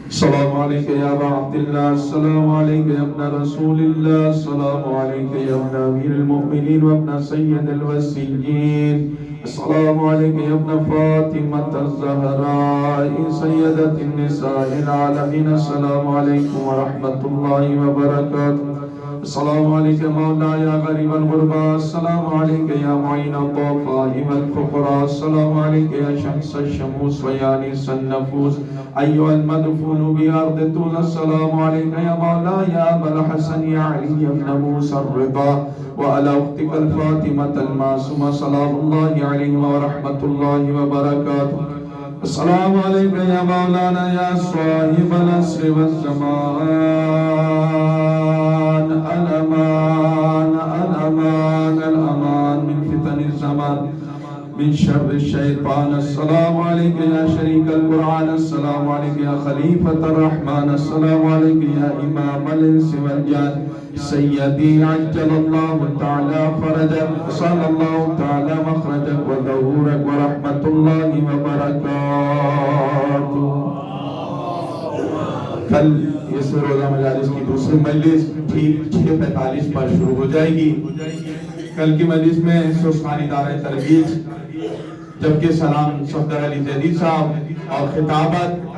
السلام علیکم یا ابا عبداللہ، السلام علیکم یا ابن رسول اللہ، السلام علیکم یا ابن امیر المؤمنین و ابن سید الوسیین، السلام علیکم یا ابن فاطمة الزہراء سیدۃ النساء العالمین، السلام علیکم ورحمۃ اللہ وبرکاتہ، السلام علیکم مولا یا غریب الغرباء، السلام علیکم یا معین الضعفاء والفقراء، السلام علیکم یا شمس الشموس ویانس النفوس ایها المدفون بأرض طول، السلام علیکم یا مولا یا ابا الحسن یا علی ابن موسى الرضا وعلى اختك الفاطمة المعصومة سلام الله عليهم ورحمة الله وبركاته، السلام علیکم یا مولانا یا صاحب العصر والزمان، الامان الامان الامان من فتن الزمان من شر الشیطان، السلام علیکم یا شریک القرآن، السلام علیکم یا خلیفۃ الرحمن، السلام علیکم یا امام الانس والجان، سیدی عجل اللہ تعالی فرجک، صلی اللہ تعالی مخرجک و ظہورک و رحمت اللہ وبرکاتہ۔ کل اس روزہ مجالس کی دوسری مجلس ٹھیک 6:45 پر شروع ہو جائے گی۔ کل کی مجلس میں سوسخان ادارہ ترویج، جبکہ سلام صفدر علی زیدی صاحب اور خطابت